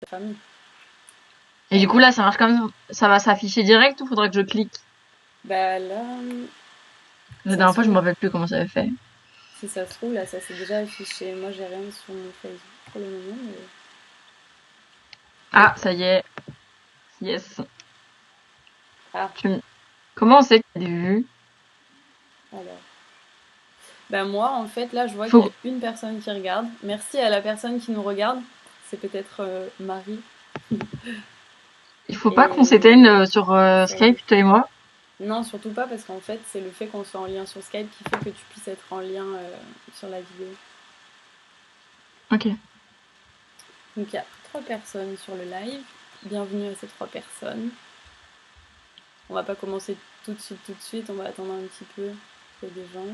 ta famille. Et du coup, là, ça marche comme ça va s'afficher direct ou faudra que je clique? Bah là, La ça dernière se fois, je me trouve, rappelle plus comment ça avait fait. si ça se trouve, là, ça s'est déjà affiché. Moi, j'ai rien sur mon Facebook pour le moment, mais Ah, peut-être. ça y est. Yes. Ah, Tu me- Comment on sait qu'il y a des vues? alors. Bah moi, en fait, là, je vois qu'il y a Faut... une personne qui regarde. Merci à la personne qui nous regarde. C'est peut-être Marie. Il faut pas qu'on s'éteigne Et sur ça y est. Skype, toi et moi. Non, surtout pas, parce qu'en fait, c'est le fait qu'on soit en lien sur Skype qui fait que tu puisses être en lien sur la vidéo. Ok. Donc, il y a 3 personnes sur le live. Bienvenue à ces 3 personnes. On va pas commencer tout de suite. On va attendre un petit peu qu'il y ait des gens.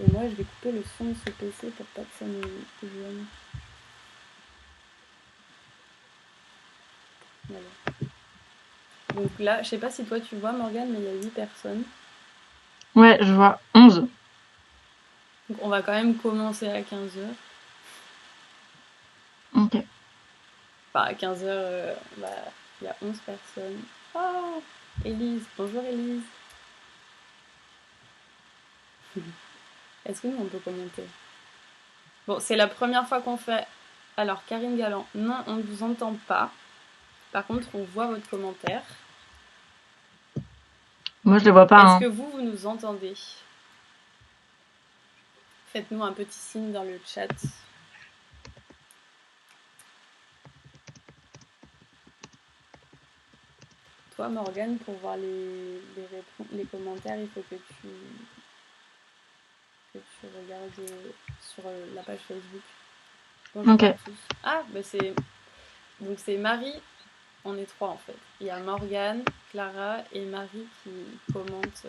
Et moi, je vais couper le son de ce PC pour pas que ça nous gêne. Voilà. Donc là, je sais pas si toi tu vois, Morgane, mais il y a 8 personnes. Ouais, je vois. 11. Donc on va quand même commencer à 15h. Ok. Enfin, à 15h, bah, il y a 11 personnes. Oh, Élise, bonjour Élise. Est-ce que nous on peut commenter? Bon, c'est la première fois qu'on fait. Alors, Karine Galland, non, on ne vous entend pas. Par contre, on voit votre commentaire. Moi, je le vois pas, Est-ce hein. que vous nous entendez? Faites-nous un petit signe dans le chat. Toi, Morgane, pour voir les commentaires, il faut que tu regardes sur la page Facebook. Bonjour Ok. à tous. Ah, bah donc c'est Marie, on est 3 en fait. Il y a Morgane, Clara et Marie qui commentent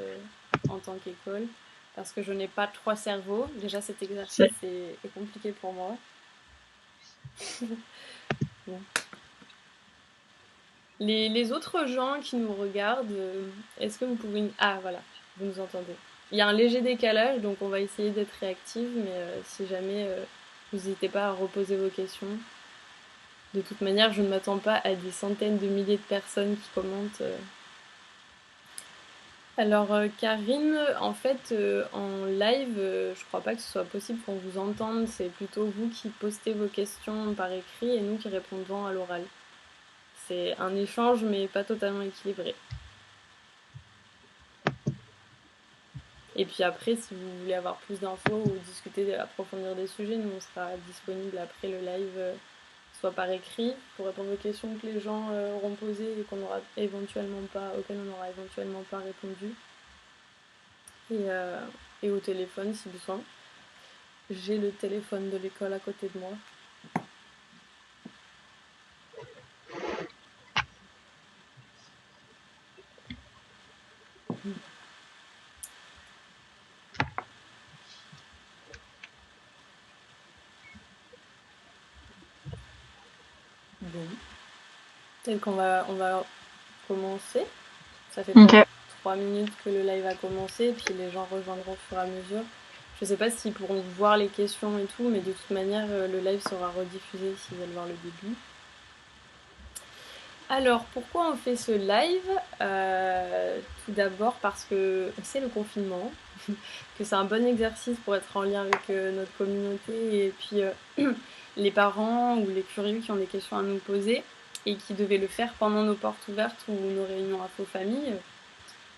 en tant qu'école. Parce que je n'ai pas 3 cerveaux. Déjà, cet C'est... exercice est compliqué pour moi. Bon. Les autres gens qui nous regardent, est-ce que vous pouvez... Ah, voilà, vous nous entendez. Il y a un léger décalage, donc on va essayer d'être réactive, mais si jamais, vous n'hésitez pas à reposer vos questions. De toute manière, je ne m'attends pas à des centaines de milliers de personnes qui commentent. Alors, Karine, en fait, en live, je crois pas que ce soit possible qu'on vous entende. C'est plutôt vous qui postez vos questions par écrit et nous qui répondons à l'oral. C'est un échange, mais pas totalement équilibré. Et puis après, si vous voulez avoir plus d'infos ou discuter, approfondir des sujets, nous on sera disponible après le live, soit par écrit, pour répondre aux questions que les gens auront posées et auxquelles on n'aura éventuellement pas répondu. Et au téléphone si besoin. J'ai le téléphone de l'école à côté de moi. Bon. Peut-être qu'on va commencer. Ça fait Ok. peut-être 3 minutes que le live a commencé, puis les gens rejoindront au fur et à mesure. Je sais pas s'ils pourront voir les questions et tout, mais de toute manière, le live sera rediffusé s'ils veulent voir le début. Alors, pourquoi on fait ce live? Tout d'abord parce que c'est le confinement, que c'est un bon exercice pour être en lien avec notre communauté et puis les parents ou les curieux qui ont des questions à nous poser et qui devaient le faire pendant nos portes ouvertes ou nos réunions info famille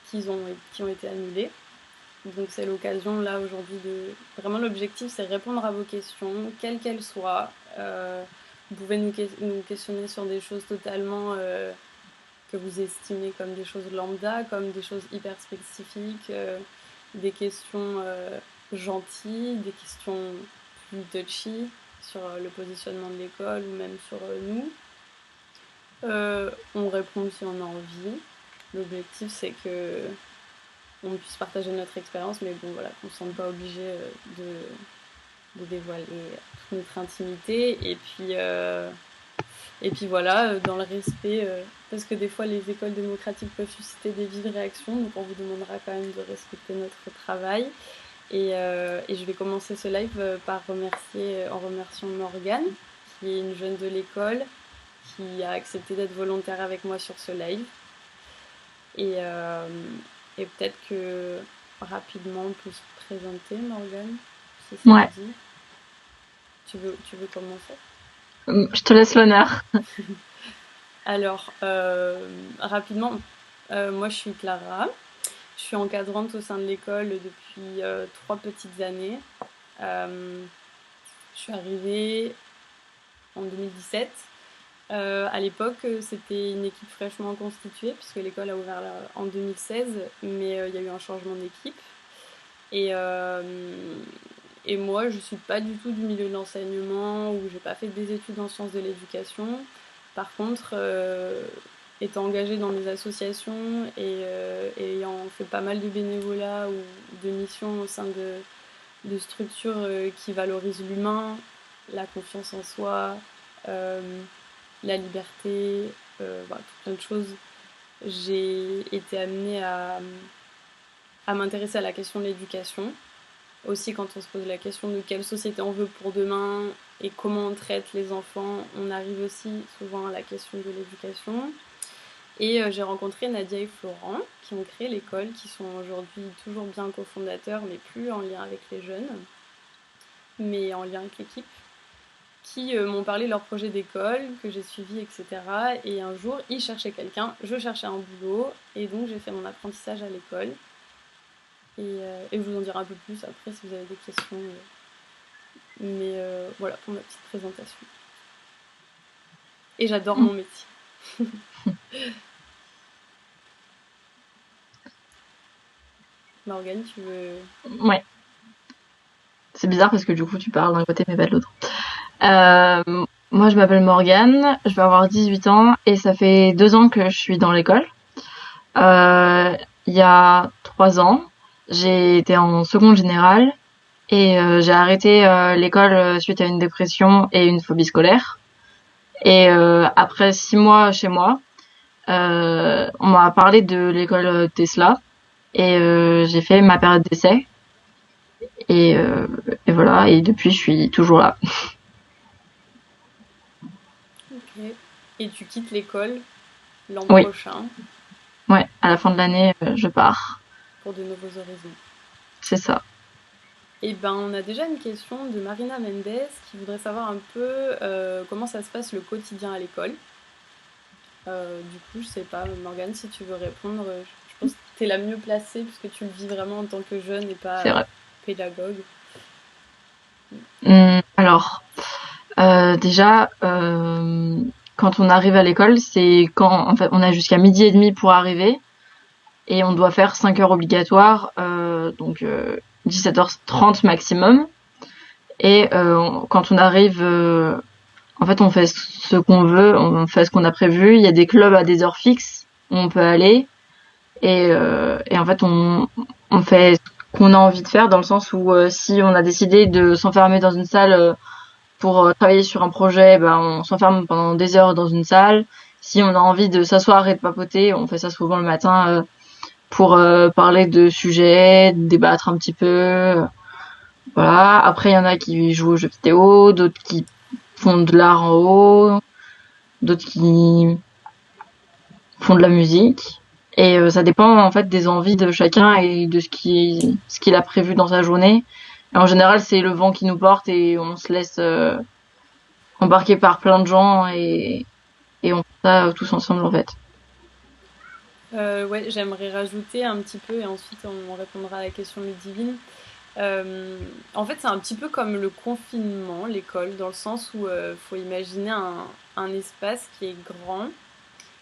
qui ont été annulées. Donc c'est l'occasion là aujourd'hui de... Vraiment l'objectif c'est répondre à vos questions, quelles qu'elles soient. Vous pouvez nous questionner sur des choses totalement que vous estimez comme des choses lambda, comme des choses hyper spécifiques, des questions gentilles, des questions plus touchy sur le positionnement de l'école ou même sur nous. On répond si on a envie. L'objectif c'est que on puisse partager notre expérience, mais bon voilà, qu'on ne se sente pas obligé de dévoiler toute notre intimité. Et puis voilà, dans le respect, parce que des fois les écoles démocratiques peuvent susciter des vives réactions, donc on vous demandera quand même de respecter notre travail. Et je vais commencer ce live en remerciant Morgane. qui est une jeune de l'école qui a accepté d'être volontaire avec moi sur ce live. Et, euh, et peut-être que rapidement on peut se présenter, Morgane, si ça Ouais, te dit. Tu veux commencer? je te laisse l'honneur. Alors, rapidement, moi je suis Clara, je suis encadrante au sein de l'école depuis 3 petites années. Euh, je suis arrivée en 2017. À l'époque, c'était une équipe fraîchement constituée, puisque l'école a ouvert en 2016, mais il y a eu un changement d'équipe. Et, euh, et moi, je ne suis pas du tout du milieu de l'enseignement, ou j'ai pas fait des études en sciences de l'éducation. Par contre, étant engagée dans des associations et ayant fait pas mal de bénévolat ou de missions au sein de structures qui valorisent l'humain, la confiance en soi, euh, la liberté, voilà, tout plein de choses, j'ai été amenée à m'intéresser à la question de l'éducation. Aussi, quand on se pose la question de quelle société on veut pour demain et comment on traite les enfants, on arrive aussi souvent à la question de l'éducation. Et j'ai rencontré Nadia et Florent qui ont créé l'école, qui sont aujourd'hui toujours bien cofondateurs, mais plus en lien avec les jeunes, mais en lien avec l'équipe, qui m'ont parlé de leur projet d'école, que j'ai suivi, etc. Et un jour, ils cherchaient quelqu'un, je cherchais un boulot, et donc j'ai fait mon apprentissage à l'école. Et je vous en dirai un peu plus après si vous avez des questions. Mais voilà pour ma petite présentation. Et j'adore mon métier. Morgane, tu veux... Ouais, c'est bizarre parce que du coup, tu parles d'un côté mais pas de l'autre. Moi, je m'appelle Morgane, je vais avoir 18 ans et ça fait 2 ans que je suis dans l'école. Il y a 3 ans, j'ai été en seconde générale et j'ai arrêté l'école suite à une dépression et une phobie scolaire. Et après 6 mois chez moi, on m'a parlé de l'école Tesla et j'ai fait ma période d'essai et, euh, et voilà. Et depuis, je suis toujours là. Ok. Et tu quittes l'école l'an Oui, prochain ouais. À la fin de l'année, je pars. pour de nouveaux horizons. C'est ça. Et ben, on a déjà une question de Marina Mendes qui voudrait savoir un peu comment ça se passe le quotidien à l'école. Du coup, je sais pas, Morgane, si tu veux répondre, je pense que tu es la mieux placée puisque tu le vis vraiment en tant que jeune et pas C'est vrai. pédagogue. Alors, déjà, quand on arrive à l'école, c'est quand en fait on a jusqu'à midi et demi pour arriver et on doit faire 5 heures obligatoires, donc 17h30 maximum. Et quand on arrive, en fait, on fait ce qu'on veut, on fait ce qu'on a prévu. Il y a des clubs à des heures fixes où on peut aller et en fait on fait ce qu'on a envie de faire dans le sens où si on a décidé de s'enfermer dans une salle pour travailler sur un projet, ben on s'enferme pendant des heures dans une salle. Si on a envie de s'asseoir et de papoter, on fait ça souvent le matin pour parler de sujets, débattre un petit peu. Voilà. Après, il y en a qui jouent aux jeux vidéo, d'autres qui font de l'art en haut, d'autres qui font de la musique. Et ça dépend en fait des envies de chacun et de ce qu'il a prévu dans sa journée. Et en général, c'est le vent qui nous porte et on se laisse embarquer par plein de gens et on fait ça tous ensemble en fait. Ouais, j'aimerais rajouter un petit peu et ensuite on répondra à la question Ludivine. En fait, c'est un petit peu comme le confinement, l'école, dans le sens où faut imaginer un espace qui est grand,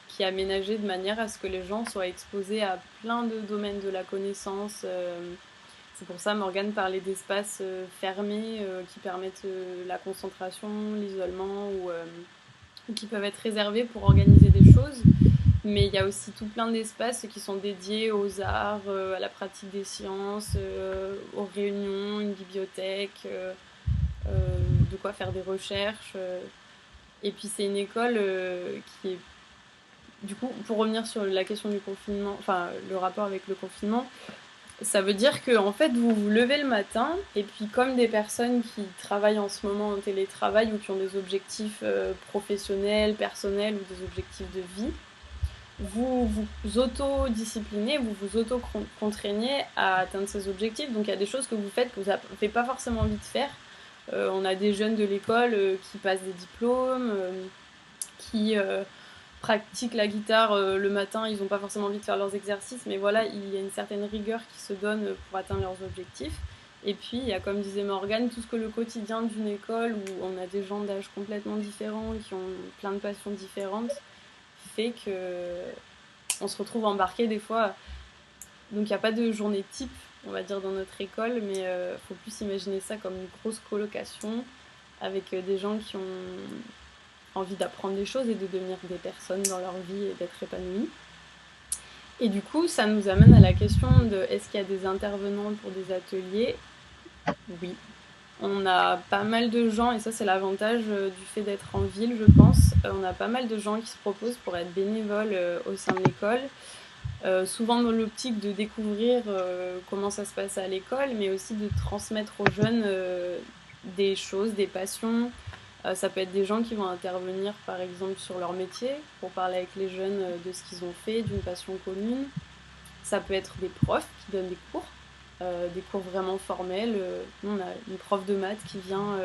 qui est aménagé de manière à ce que les gens soient exposés à plein de domaines de la connaissance. C'est pour ça Morgane parlait d'espaces fermés qui permettent la concentration, l'isolement ou qui peuvent être réservés pour organiser des choses. Mais il y a aussi tout plein d'espaces qui sont dédiés aux arts, à la pratique des sciences, aux réunions, une bibliothèque, de quoi faire des recherches. Et puis c'est une école qui est... Du coup, pour revenir sur la question du confinement, enfin le rapport avec le confinement, Ça veut dire que en fait, vous vous levez le matin et puis comme des personnes qui travaillent en ce moment en télétravail ou qui ont des objectifs professionnels, personnels ou des objectifs de vie, vous vous auto-disciplinez, vous vous auto-contraignez à atteindre ces objectifs. Donc il y a des choses que vous faites que vous n'avez pas forcément envie de faire. On a des jeunes de l'école qui passent des diplômes, qui pratiquent la guitare le matin, ils n'ont pas forcément envie de faire leurs exercices, mais voilà, il y a une certaine rigueur qui se donne pour atteindre leurs objectifs. Et puis, il y a, comme disait Morgane, tout ce que le quotidien d'une école où on a des gens d'âge complètement différents, qui ont plein de passions différentes, fait que on se retrouve embarqué des fois. Donc, il n'y a pas de journée type, on va dire, dans notre école, mais faut plus imaginer ça comme une grosse colocation avec des gens qui ont envie d'apprendre des choses et de devenir des personnes dans leur vie et d'être épanouies. Et du coup, ça nous amène à la question de est-ce qu'il y a des intervenants pour des ateliers? Oui. On a pas mal de gens, et ça c'est l'avantage du fait d'être en ville, je pense. On a pas mal de gens qui se proposent pour être bénévoles au sein de l'école. Souvent dans l'optique de découvrir comment ça se passe à l'école, mais aussi de transmettre aux jeunes des choses, des passions. Ça peut être des gens qui vont intervenir par exemple sur leur métier pour parler avec les jeunes de ce qu'ils ont fait, d'une passion commune. Ça peut être des profs qui donnent des cours vraiment formels. Nous, on a une prof de maths qui vient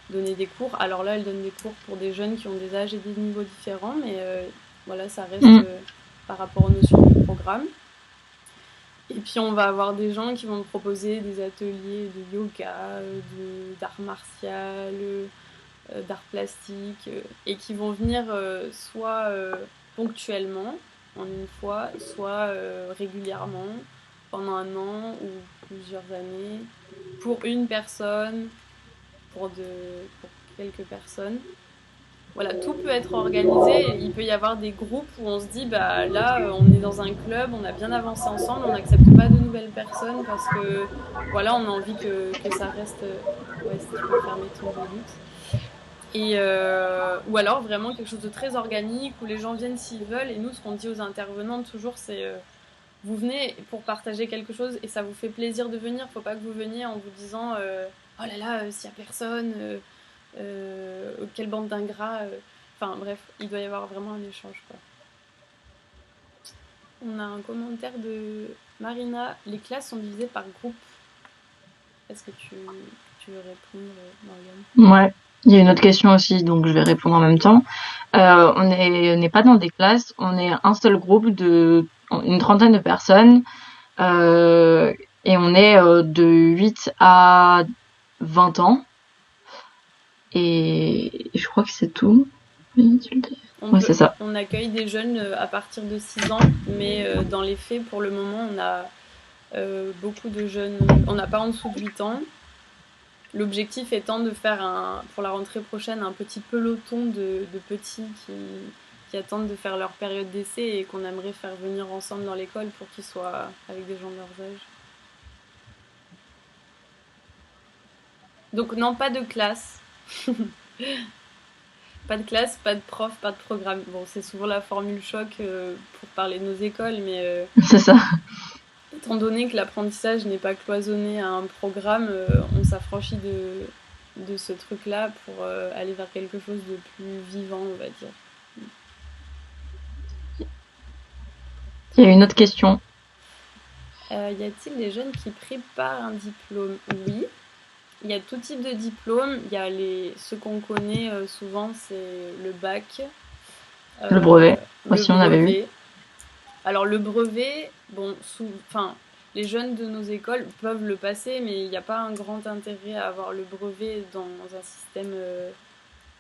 donner des cours. Alors là, elle donne des cours pour des jeunes qui ont des âges et des niveaux différents, mais voilà, ça reste par rapport aux notions du programme. Et puis on va avoir des gens qui vont me proposer des ateliers de yoga, d'art martial, d'art plastique, et qui vont venir soit ponctuellement, en une fois, soit régulièrement, pendant un an ou plusieurs années, pour une personne, pour quelques personnes. Voilà, tout peut être organisé. Il peut y avoir des groupes où on se dit, bah là, on est dans un club, on a bien avancé ensemble, on n'accepte pas de nouvelles personnes parce que, voilà, on a envie que ça reste. Ouais, si tu peux fermer ton Bluetooth. Et ou alors vraiment quelque chose de très organique où les gens viennent s'ils veulent. Et nous, ce qu'on dit aux intervenants toujours, c'est vous venez pour partager quelque chose et ça vous fait plaisir de venir. Faut pas que vous veniez en vous disant oh là là, s'il y a personne, quelle bande d'ingrats. Enfin bref, il doit y avoir vraiment un échange, quoi. On a un commentaire de Marina. Les classes sont divisées par groupe. Est-ce que tu veux répondre, Morgane? Ouais. Il y a une autre question aussi, donc je vais répondre en même temps. On n'est pas dans des classes, on est un seul groupe de une trentaine de personnes, et on est de 8 à 20 ans. Et je crois que c'est tout. Oui, tu le dis. Ouais, c'est ça. On accueille des jeunes à partir de 6 ans, mais dans les faits, pour le moment, on a beaucoup de jeunes. On n'a pas en dessous de 8 ans. L'objectif étant de faire pour la rentrée prochaine un petit peloton de petits qui attendent de faire leur période d'essai et qu'on aimerait faire venir ensemble dans l'école pour qu'ils soient avec des gens de leur âge. Donc non, pas de classe. Pas de classe, pas de prof, pas de programme. Bon, c'est souvent la formule choc pour parler de nos écoles, mais C'est ça. étant donné que l'apprentissage n'est pas cloisonné à un programme, on s'affranchit de ce truc-là pour aller vers quelque chose de plus vivant, on va dire. Il y a une autre question. Y a-t-il des jeunes qui préparent un diplôme? Oui. Il y a tout type de diplôme. Il y a ceux qu'on connaît souvent, c'est le bac. Le brevet. Le Aussi, on avait eu. brevet. Alors le brevet, bon, les jeunes de nos écoles peuvent le passer, mais il n'y a pas un grand intérêt à avoir le brevet dans un système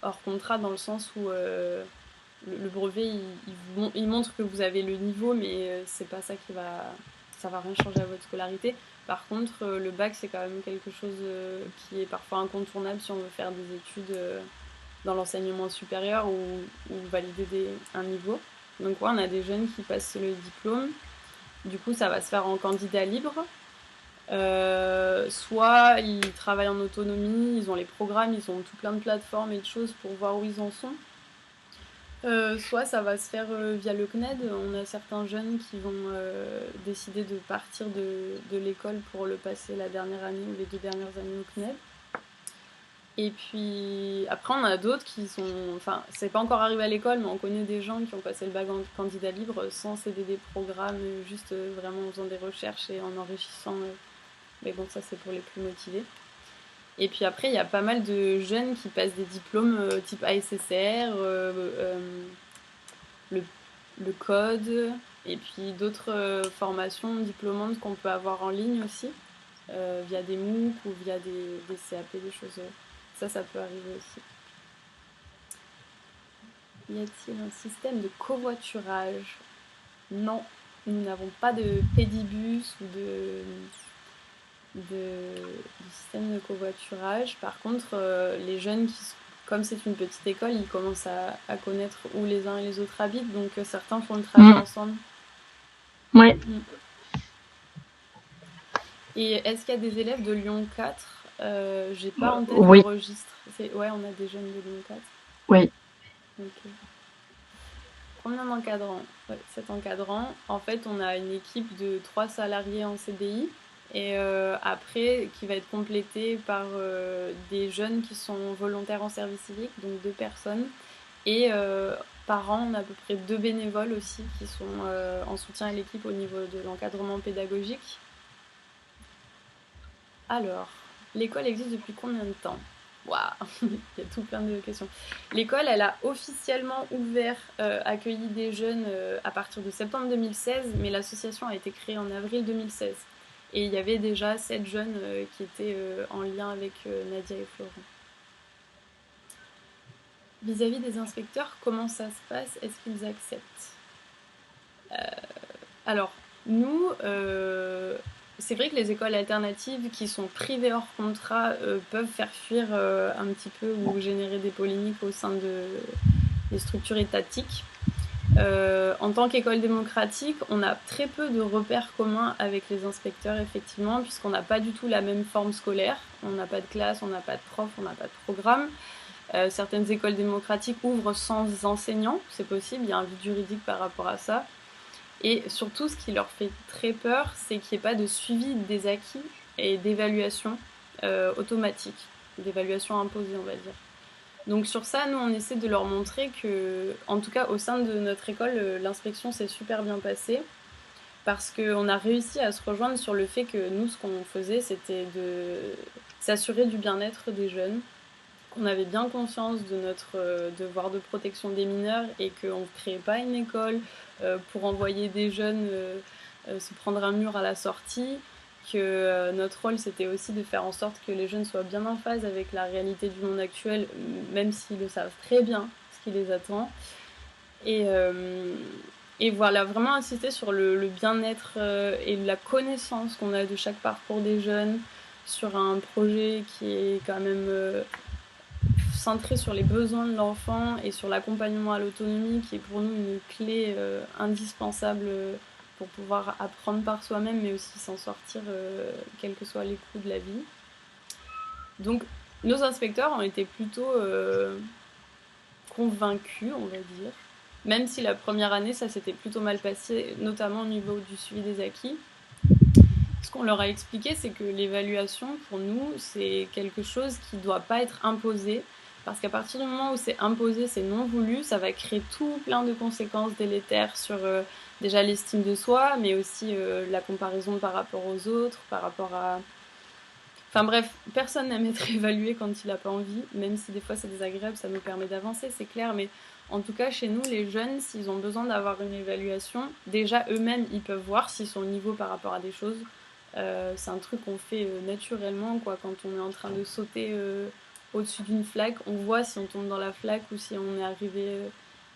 hors contrat, dans le sens où le brevet, il montre que vous avez le niveau, mais c'est pas ça ça va rien changer à votre scolarité. Par contre, le bac, c'est quand même quelque chose qui est parfois incontournable si on veut faire des études dans l'enseignement supérieur ou valider un niveau. Donc ouais, on a des jeunes qui passent le diplôme. Du coup, ça va se faire en candidat libre. Soit ils travaillent en autonomie, ils ont les programmes, ils ont tout plein de plateformes et de choses pour voir où ils en sont. Soit ça va se faire via le CNED. On a certains jeunes qui vont décider de partir de l'école pour le passer la dernière année ou les 2 dernières années au CNED. Et puis après, on a d'autres qui sont. Enfin, c'est pas encore arrivé à l'école, mais on connaît des gens qui ont passé le bac en candidat libre sans CDD programme, juste vraiment en faisant des recherches et en enrichissant. Mais bon, ça, c'est pour les plus motivés. Et puis après, il y a pas mal de jeunes qui passent des diplômes type ASSR, le, le code, et puis d'autres formations diplômantes qu'on peut avoir en ligne aussi, via des MOOC ou via des CAP, des choses. Ça peut arriver aussi. Y a-t-il un système de covoiturage? Non, nous n'avons pas de pédibus ou de système de covoiturage. Par contre, les jeunes comme c'est une petite école, ils commencent à connaître où les uns et les autres habitent, donc certains font le trajet ensemble. Ouais. Et est-ce qu'il y a des élèves de Lyon 4? J'ai pas en tête Oui. le registre. Ouais, on a des jeunes de Lyon 4. Oui. Ok. Combien d'encadrants? Ouais, 7 encadrants. En fait, on a une équipe de 3 salariés en CDI et après qui va être complétée par des jeunes qui sont volontaires en service civique, donc 2 personnes. Et par an, on a à peu près 2 bénévoles aussi qui sont en soutien à l'équipe au niveau de l'encadrement pédagogique. Alors, l'école existe depuis combien de temps? Waouh, il y a tout plein de questions. L'école, elle a officiellement ouvert, accueilli des jeunes à partir de septembre 2016, mais l'association a été créée en avril 2016. Et il y avait déjà 7 jeunes qui étaient en lien avec Nadia et Florent. Vis-à-vis des inspecteurs, comment ça se passe? Est-ce qu'ils acceptent? Alors, nous, c'est vrai que les écoles alternatives qui sont privées hors contrat peuvent faire fuir un petit peu ou générer des polémiques au sein des structures étatiques. En tant qu'école démocratique, on a très peu de repères communs avec les inspecteurs, effectivement, puisqu'on n'a pas du tout la même forme scolaire. On n'a pas de classe, on n'a pas de prof, on n'a pas de programme. Certaines écoles démocratiques ouvrent sans enseignants, c'est possible, il y a un vide juridique par rapport à ça. Et surtout, ce qui leur fait très peur, c'est qu'il n'y ait pas de suivi des acquis et d'évaluation automatique, d'évaluation imposée, on va dire. Donc sur ça, nous, on essaie de leur montrer que, en tout cas, au sein de notre école, l'inspection s'est super bien passée parce qu'on a réussi à se rejoindre sur le fait que nous, ce qu'on faisait, c'était de s'assurer du bien-être des jeunes, qu'on avait bien conscience de notre devoir de protection des mineurs et qu'on ne créait pas une école pour envoyer des jeunes se prendre un mur à la sortie, que notre rôle c'était aussi de faire en sorte que les jeunes soient bien en phase avec la réalité du monde actuel, même s'ils le savent très bien ce qui les attend. Et voilà, vraiment insister sur le bien-être et la connaissance qu'on a de chaque parcours des jeunes, sur un projet qui est quand même centré sur les besoins de l'enfant et sur l'accompagnement à l'autonomie, qui est pour nous une clé indispensable pour pouvoir apprendre par soi-même, mais aussi s'en sortir, quels que soient les coups de la vie. Donc, nos inspecteurs ont été plutôt convaincus, on va dire, même si la première année, ça s'était plutôt mal passé, notamment au niveau du suivi des acquis. Ce qu'on leur a expliqué, c'est que l'évaluation, pour nous, c'est quelque chose qui ne doit pas être imposé, parce qu'à partir du moment où c'est imposé, c'est non voulu, ça va créer tout plein de conséquences délétères sur déjà l'estime de soi, mais aussi la comparaison par rapport aux autres, par rapport à... Enfin bref, personne n'aime être évalué quand il n'a pas envie, même si des fois c'est désagréable, ça nous permet d'avancer, c'est clair, mais en tout cas chez nous, les jeunes, s'ils ont besoin d'avoir une évaluation, déjà eux-mêmes, ils peuvent voir s'ils sont au niveau par rapport à des choses. C'est un truc qu'on fait naturellement, quoi. Quand on est en train de sauter au-dessus d'une flaque, on voit si on tombe dans la flaque ou si on est arrivé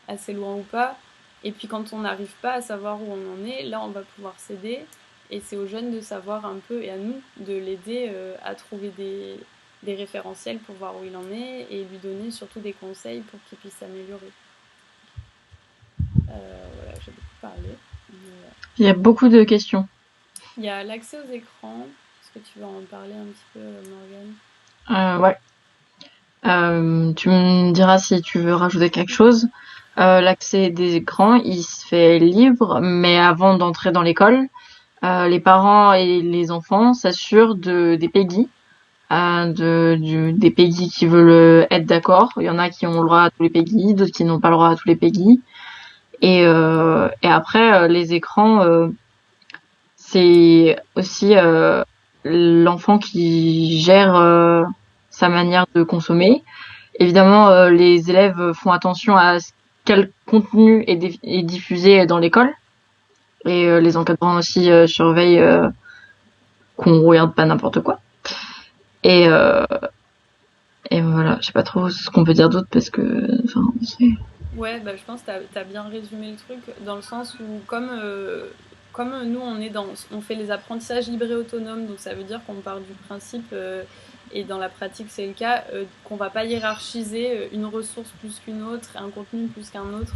assez loin ou pas. Et puis quand on n'arrive pas à savoir où on en est, là on va pouvoir s'aider. Et c'est aux jeunes de savoir un peu, et à nous de l'aider à trouver des référentiels pour voir où il en est et lui donner surtout des conseils pour qu'il puisse s'améliorer. Voilà, j'ai beaucoup parlé. Il y a beaucoup de questions. Il y a l'accès aux écrans. Est-ce que tu vas en parler un petit peu, Morgane? Ouais. Tu me diras si tu veux rajouter quelque chose. L'accès des écrans, il se fait libre, mais avant d'entrer dans l'école, les parents et les enfants s'assurent des PEGI, des PEGI qui veulent être d'accord. Il y en a qui ont le droit à tous les PEGI, d'autres qui n'ont pas le droit à tous les PEGI. Et après, les écrans, c'est aussi l'enfant qui gère sa manière de consommer. Évidemment, les élèves font attention à quel contenu est diffusé dans l'école. Et les encadrants aussi surveillent qu'on regarde pas n'importe quoi. Et, euh, et voilà, je sais pas trop ce qu'on peut dire d'autre parce que, enfin, Ouais, bah, je pense que t'as bien résumé le truc dans le sens où comme nous on fait les apprentissages libres et autonomes, donc ça veut dire qu'on part du principe et dans la pratique c'est le cas qu'on va pas hiérarchiser une ressource plus qu'une autre, un contenu plus qu'un autre.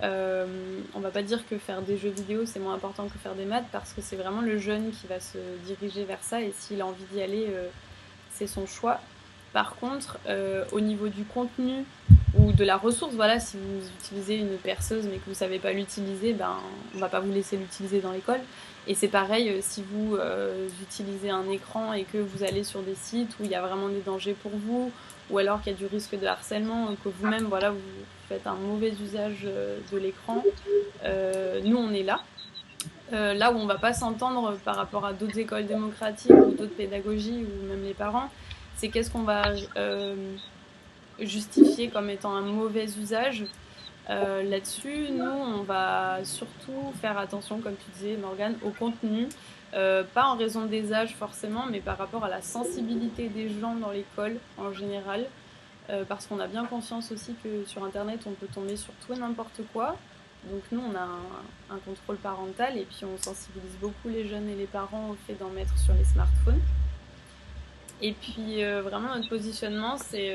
On va pas dire que faire des jeux vidéo c'est moins important que faire des maths parce que c'est vraiment le jeune qui va se diriger vers ça et s'il a envie d'y aller, c'est son choix. Par contre, au niveau du contenu ou de la ressource, voilà, si vous utilisez une perceuse mais que vous ne savez pas l'utiliser, ben, on ne va pas vous laisser l'utiliser dans l'école. Et c'est pareil si vous utilisez un écran et que vous allez sur des sites où il y a vraiment des dangers pour vous, ou alors qu'il y a du risque de harcèlement, que vous-même, voilà, vous faites un mauvais usage de l'écran. Nous, on est là. Là où on ne va pas s'entendre par rapport à d'autres écoles démocratiques ou d'autres pédagogies ou même les parents, c'est qu'est-ce qu'on va justifier comme étant un mauvais usage. Là-dessus, nous, on va surtout faire attention, comme tu disais, Morgane, au contenu. Pas en raison des âges forcément, mais par rapport à la sensibilité des gens dans l'école en général. Parce qu'on a bien conscience aussi que sur Internet, on peut tomber sur tout et n'importe quoi. Donc nous, on a un contrôle parental et puis on sensibilise beaucoup les jeunes et les parents au fait d'en mettre sur les smartphones. Et puis vraiment, notre positionnement, c'est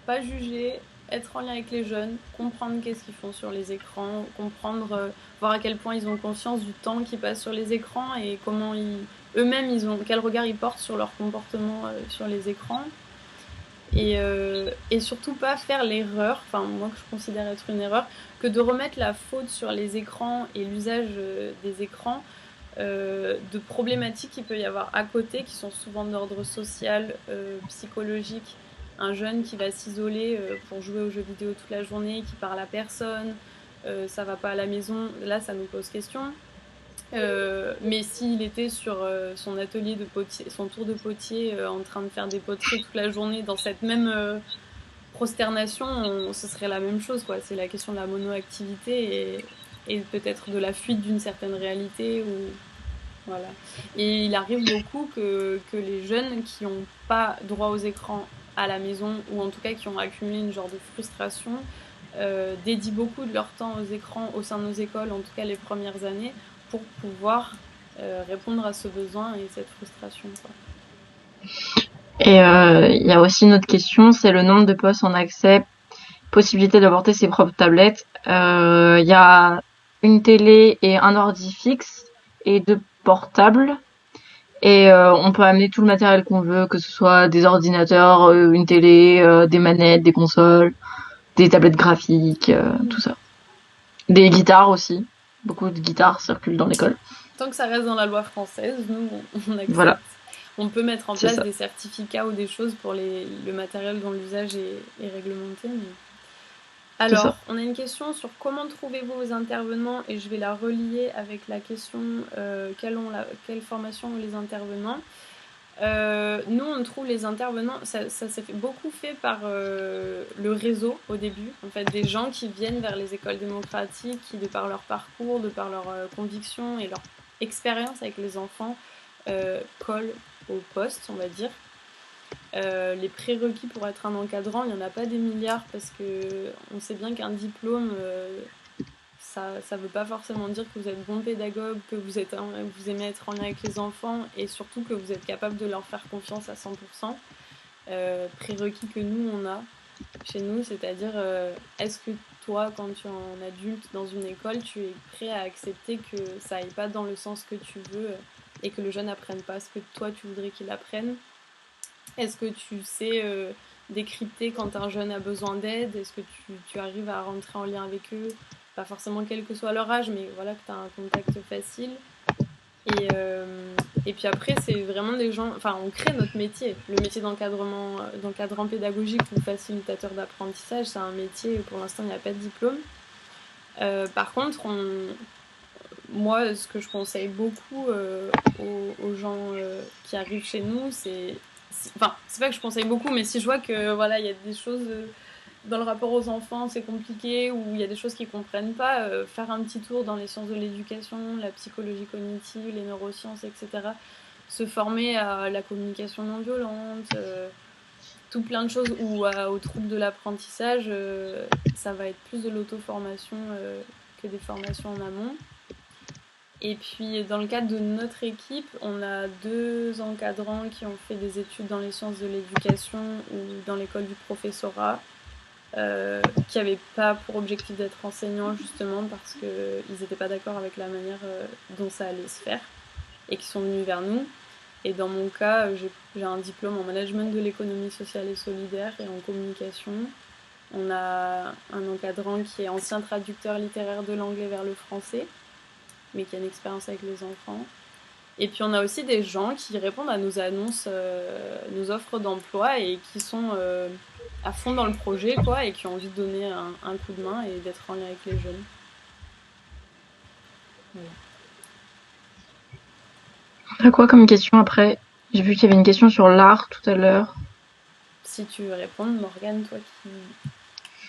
pas juger, être en lien avec les jeunes, comprendre qu'est-ce qu'ils font sur les écrans, comprendre, voir à quel point ils ont conscience du temps qu'ils passent sur les écrans et comment eux-mêmes, quel regard ils portent sur leur comportement sur les écrans. Et surtout pas faire l'erreur, enfin moi que je considère être une erreur, que de remettre la faute sur les écrans et l'usage des écrans de problématiques qu'il peut y avoir à côté qui sont souvent d'ordre social, psychologique. Un jeune qui va s'isoler pour jouer aux jeux vidéo toute la journée, qui parle à personne, ça va pas à la maison, là ça nous pose question. Mais s'il était sur son atelier de potier, son tour de potier, en train de faire des poteries toute la journée dans cette même prosternation, ce serait la même chose, quoi. C'est la question de la monoactivité et peut-être de la fuite d'une certaine réalité. Voilà. Et il arrive beaucoup que les jeunes qui n'ont pas droit aux écrans à la maison, ou en tout cas qui ont accumulé une genre de frustration, dédient beaucoup de leur temps aux écrans au sein de nos écoles, en tout cas les premières années, pour pouvoir répondre à ce besoin et cette frustration, quoi. et il y a aussi une autre question, c'est le nombre de postes en accès, possibilité d'apporter ses propres tablettes. Il y a une télé et un ordi fixe et deux portables. Et on peut amener tout le matériel qu'on veut, que ce soit des ordinateurs, une télé, des manettes, des consoles, des tablettes graphiques, tout ça. Des guitares aussi. Beaucoup de guitares circulent dans l'école. Tant que ça reste dans la loi française, nous, on accepte. Voilà, On peut mettre en c'est place ça. des certificats ou des choses pour le matériel dont l'usage est réglementé. Mais... C'est ça. Alors, on a une question sur comment trouvez-vous vos intervenants et je vais la relier avec la question quelle formation ont les intervenants. Nous, on trouve les intervenants, ça s'est beaucoup fait par le réseau au début, en fait, des gens qui viennent vers les écoles démocratiques, qui, de par leur parcours, de par leurs convictions et leur expérience avec les enfants, collent au poste, on va dire. Les prérequis pour être un encadrant, il n'y en a pas des milliards parce que on sait bien qu'un diplôme, ça ne veut pas forcément dire que vous êtes bon pédagogue, que vous aimez être en lien avec les enfants et surtout que vous êtes capable de leur faire confiance à 100%. Prérequis que nous, on a chez nous, c'est-à-dire est-ce que toi, quand tu es en adulte dans une école, tu es prêt à accepter que ça aille pas dans le sens que tu veux et que le jeune apprenne pas ce que toi tu voudrais qu'il apprenne. Est-ce que tu sais décrypter quand un jeune a besoin d'aide. Est-ce que tu arrives à rentrer en lien avec eux, pas forcément quel que soit leur âge, mais voilà, que tu as un contact facile. Et puis après, c'est vraiment des gens. Enfin, on crée notre métier. Le métier d'encadrant pédagogique ou facilitateur d'apprentissage, c'est un métier. Pour l'instant, il n'y a pas de diplôme. Par contre, moi, ce que je conseille beaucoup aux gens qui arrivent chez nous, enfin, c'est pas que je conseille beaucoup, mais si je vois que voilà, il y a des choses dans le rapport aux enfants, c'est compliqué, ou il y a des choses qu'ils comprennent pas, faire un petit tour dans les sciences de l'éducation, la psychologie cognitive, les neurosciences, etc. Se former à la communication non violente, tout plein de choses, ou aux troubles de l'apprentissage, ça va être plus de l'auto-formation que des formations en amont. Et puis, dans le cadre de notre équipe, on a 2 encadrants qui ont fait des études dans les sciences de l'éducation ou dans l'école du professorat, qui n'avaient pas pour objectif d'être enseignants justement parce qu'ils n'étaient pas d'accord avec la manière dont ça allait se faire et qui sont venus vers nous. Et dans mon cas, j'ai un diplôme en management de l'économie sociale et solidaire et en communication. On a un encadrant qui est ancien traducteur littéraire de l'anglais vers le français, mais qui a une expérience avec les enfants. Et puis on a aussi des gens qui répondent à nos annonces, nos offres d'emploi et qui sont à fond dans le projet, quoi, et qui ont envie de donner un coup de main et d'être en lien avec les jeunes. Voilà. T'as quoi comme question après? J'ai vu qu'il y avait une question sur l'art tout à l'heure. Si tu veux répondre, Morgane, toi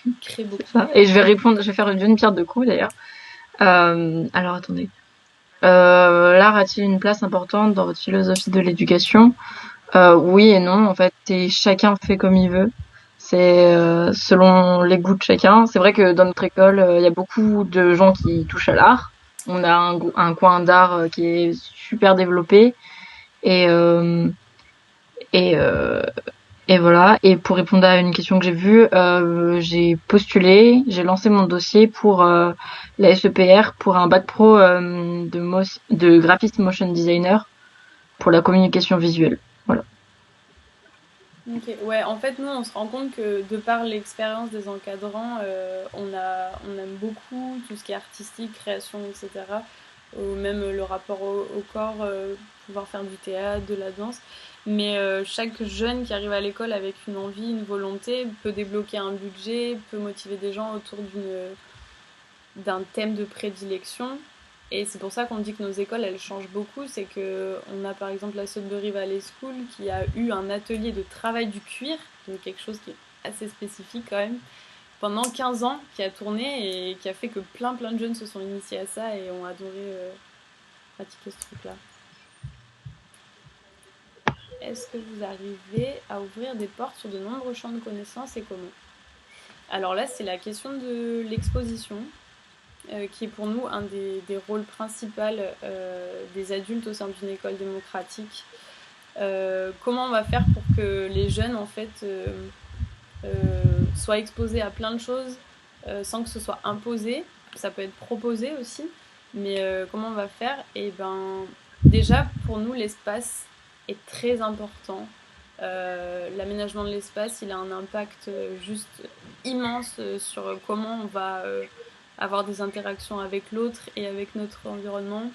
qui crée beaucoup. C'est ça. Et je vais répondre, je vais faire une pierre deux coups d'ailleurs. Alors attendez. L'art a-t-il une place importante dans votre philosophie de l'éducation? Oui et non, en fait, et chacun fait comme il veut. C'est selon les goûts de chacun. C'est vrai que dans notre école, il y a beaucoup de gens qui touchent à l'art. On a un coin d'art qui est super développé et euh, et euh, et voilà. Et pour répondre à une question que j'ai vue, j'ai postulé, j'ai lancé mon dossier pour la SEPR pour un bac pro de graphiste motion designer pour la communication visuelle. Voilà. Ok, ouais, en fait, nous, on se rend compte que de par l'expérience des encadrants, on aime beaucoup tout ce qui est artistique, création, etc. Ou même le rapport au corps, pouvoir faire du théâtre, de la danse. Mais chaque jeune qui arrive à l'école avec une envie, une volonté, peut débloquer un budget, peut motiver des gens autour d'un thème de prédilection. Et c'est pour ça qu'on dit que nos écoles, elles changent beaucoup. C'est qu'on a par exemple la Sudbury Valley School qui a eu un atelier de travail du cuir, donc quelque chose qui est assez spécifique quand même, pendant 15 ans, qui a tourné et qui a fait que plein de jeunes se sont initiés à ça et ont adoré pratiquer ce truc-là. Est-ce que vous arrivez à ouvrir des portes sur de nombreux champs de connaissances et comment? Alors là, c'est la question de l'exposition. Qui est pour nous un des rôles principaux des adultes au sein d'une école démocratique. Comment on va faire pour que les jeunes en fait soient exposés à plein de choses sans que ce soit imposé. Ça peut être proposé aussi, mais comment on va faire? Et ben déjà pour nous l'espace est très important. L'aménagement de l'espace, il a un impact juste immense sur comment on va avoir des interactions avec l'autre et avec notre environnement.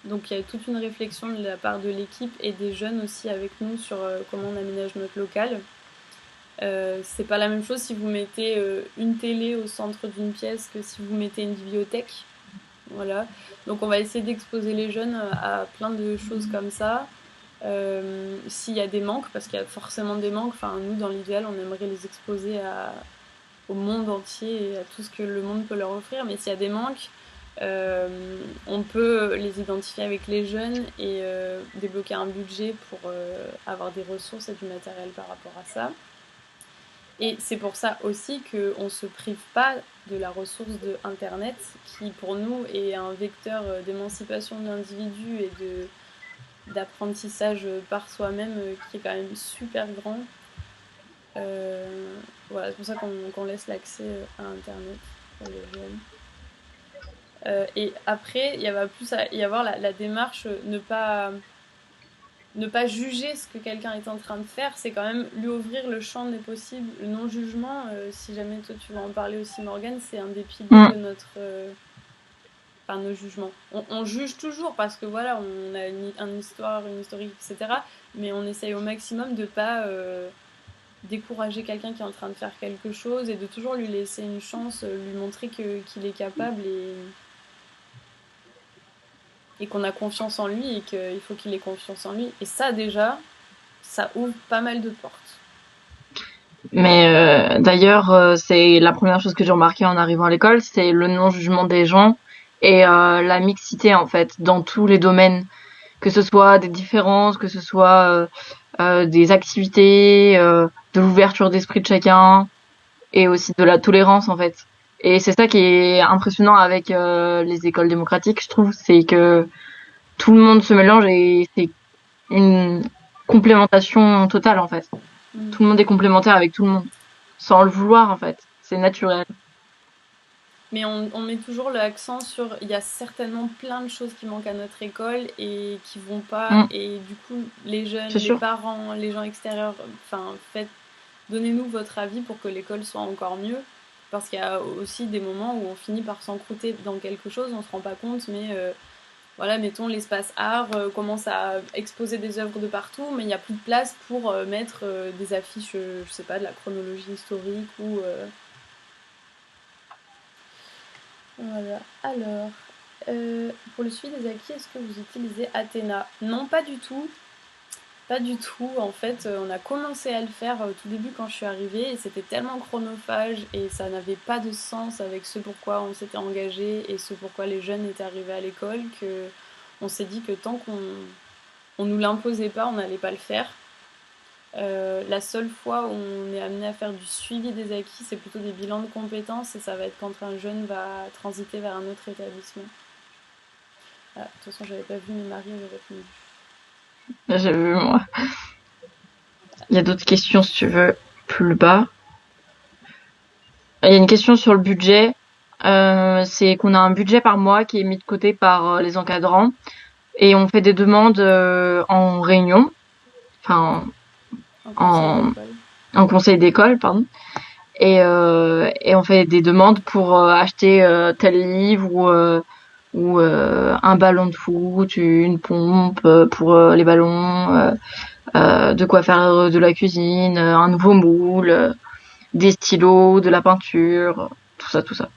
Donc il y a toute une réflexion de la part de l'équipe et des jeunes aussi avec nous sur comment on aménage notre local. C'est pas la même chose si vous mettez une télé au centre d'une pièce que si vous mettez une bibliothèque. Voilà. Donc on va essayer d'exposer les jeunes à plein de choses comme ça. S'il y a des manques, parce qu'il y a forcément des manques, enfin nous dans l'idéal on aimerait les exposer au monde entier et à tout ce que le monde peut leur offrir, mais s'il y a des manques, on peut les identifier avec les jeunes et débloquer un budget pour avoir des ressources et du matériel par rapport à ça. Et c'est pour ça aussi qu'on ne se prive pas de la ressource de Internet, qui pour nous est un vecteur d'émancipation de l'individu et d'apprentissage par soi-même qui est quand même super grand. Voilà, c'est pour ça qu'on laisse l'accès à Internet pour les jeunes. Et après, il va plus y avoir la démarche ne pas ne pas juger ce que quelqu'un est en train de faire, c'est quand même lui ouvrir le champ des possibles. Le non-jugement, si jamais toi tu vas en parler aussi, Morgane, c'est un des piliers de notre... Enfin, nos jugements. On juge toujours parce que voilà, on a une histoire, une historique, etc. Mais on essaye au maximum de pas décourager quelqu'un qui est en train de faire quelque chose et de toujours lui laisser une chance, lui montrer qu'il est capable et qu'on a confiance en lui et qu'il faut qu'il ait confiance en lui. Et ça déjà, ça ouvre pas mal de portes. Mais d'ailleurs, c'est la première chose que j'ai remarqué en arrivant à l'école, c'est le non-jugement des gens et la mixité en fait dans tous les domaines, que ce soit des différences, que ce soit des activités, de l'ouverture d'esprit de chacun et aussi de la tolérance en fait. Et c'est ça qui est impressionnant avec les écoles démocratiques, je trouve, c'est que tout le monde se mélange et c'est une complémentation totale en fait. Tout le monde est complémentaire avec tout le monde, sans le vouloir en fait. C'est naturel. Mais on met toujours l'accent sur il y a certainement plein de choses qui manquent à notre école et qui vont pas. Et du coup, les jeunes, C'est les sûr. parents, les gens extérieurs, enfin, donnez-nous votre avis pour que l'école soit encore mieux. Parce qu'il y a aussi des moments où on finit par s'encrouter dans quelque chose, on se rend pas compte, mais voilà, mettons l'espace art commence à exposer des œuvres de partout, mais il n'y a plus de place pour mettre des affiches, je sais pas, de la chronologie historique ou voilà. Alors, pour le suivi des acquis, est-ce que vous utilisez Athéna? Non, pas du tout. Pas du tout. En fait, on a commencé à le faire au tout début quand je suis arrivée et c'était tellement chronophage et ça n'avait pas de sens avec ce pourquoi on s'était engagé et ce pourquoi les jeunes étaient arrivés à l'école que on s'est dit que tant qu'on nous l'imposait pas, on n'allait pas le faire. La seule fois où on est amené à faire du suivi des acquis, c'est plutôt des bilans de compétences et ça va être quand un jeune va transiter vers un autre établissement. Ah, de toute façon, j'avais pas vu, mais Marie avait répondu. J'ai vu moi. Il y a d'autres questions si tu veux plus bas. Il y a une question sur le budget. C'est qu'on a un budget par mois qui est mis de côté par les encadrants et on fait des demandes en réunion, enfin en, en conseil d'école, pardon. Et on fait des demandes pour acheter tel livre ou un ballon de foot, une pompe pour les ballons, de quoi faire de la cuisine, un nouveau moule, des stylos, de la peinture, tout ça, tout ça.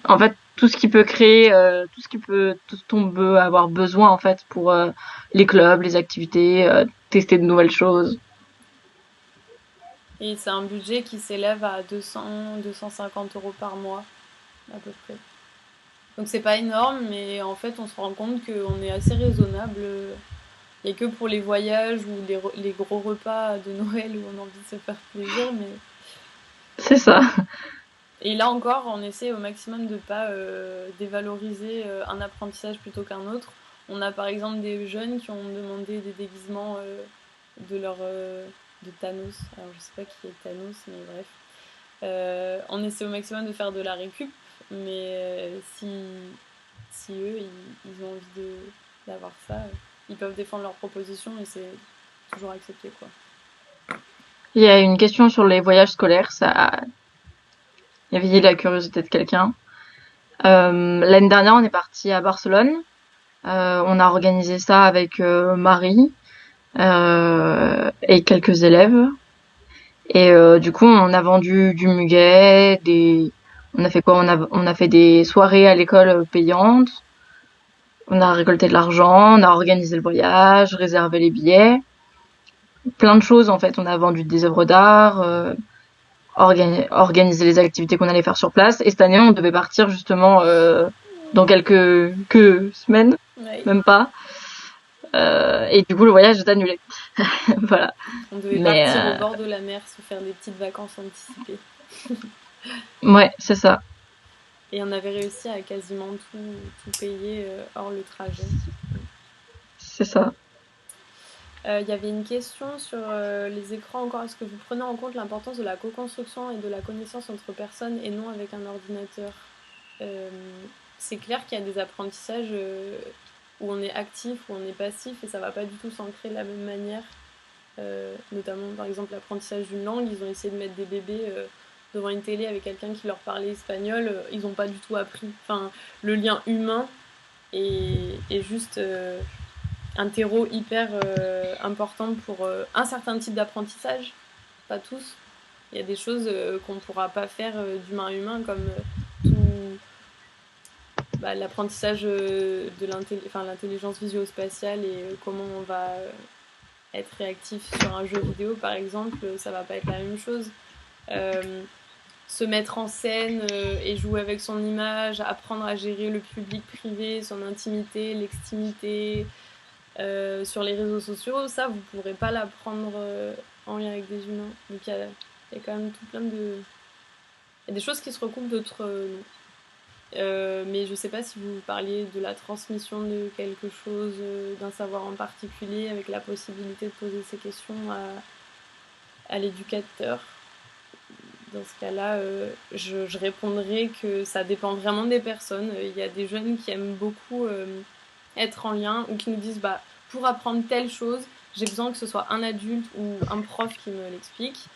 En fait, tout ce qui peut créer, tout ce dont on peut avoir besoin en fait pour les clubs, les activités, tester de nouvelles choses. Et c'est un budget qui s'élève à 200-250 euros par mois, à peu près. Donc c'est pas énorme, mais en fait on se rend compte qu'on est assez raisonnable. Il n'y a que pour les voyages ou les gros repas de Noël où on a envie de se faire plaisir, mais... C'est ça. Et là encore, on essaie au maximum de ne pas dévaloriser un apprentissage plutôt qu'un autre. On a par exemple des jeunes qui ont demandé des déguisements de Thanos. Alors je sais pas qui est Thanos, mais bref. On essaie au maximum de faire de la récup, mais si eux, ils ont envie d'avoir ça, ils peuvent défendre leur proposition et c'est toujours accepté, quoi. Il y a une question sur les voyages scolaires, ça a éveillé la curiosité de quelqu'un. L'année dernière, on est parti à Barcelone. On a organisé ça avec Marie et quelques élèves. Et du coup, on a vendu du muguet, on a fait quoi? On a fait des soirées à l'école payantes. On a récolté de l'argent, on a organisé le voyage, réservé les billets. Plein de choses en fait. On a vendu des œuvres d'art, organisé les activités qu'on allait faire sur place. Et cette année, on devait partir justement dans quelques semaines, Ouais. même pas. Et du coup, le voyage est annulé. Voilà. On devait partir au bord de la mer, se faire des petites vacances anticipées. Ouais, c'est ça. Et on avait réussi à quasiment tout payer hors le trajet. C'est ça. Il y avait une question sur les écrans encore. Est-ce que vous prenez en compte l'importance de la co-construction et de la connaissance entre personnes et non avec un ordinateur? C'est clair qu'il y a des apprentissages où on est actif, où on est passif, et ça va pas du tout s'ancrer de la même manière. Notamment, par exemple, l'apprentissage d'une langue, ils ont essayé de mettre des bébés devant une télé avec quelqu'un qui leur parlait espagnol, ils n'ont pas du tout appris. Enfin, le lien humain est juste un terreau hyper important pour un certain type d'apprentissage, pas tous. Il y a des choses qu'on ne pourra pas faire d'humain à humain, comme tout l'apprentissage de l'intelligence visuospatiale et comment on va être réactif sur un jeu vidéo, par exemple, ça va pas être la même chose. Se mettre en scène et jouer avec son image, apprendre à gérer le public privé, son intimité, l'extimité sur les réseaux sociaux, ça, vous ne pourrez pas l'apprendre en lien avec des humains. Donc il y a quand même tout plein de... Il y a des choses qui se recoupent, d'autres non. Mais je sais pas si vous parliez de la transmission de quelque chose, d'un savoir en particulier, avec la possibilité de poser ces questions à l'éducateur. Dans ce cas-là, je répondrais que ça dépend vraiment des personnes. Il y a des jeunes qui aiment beaucoup être en lien ou qui nous disent pour apprendre telle chose, j'ai besoin que ce soit un adulte ou un prof qui me l'explique.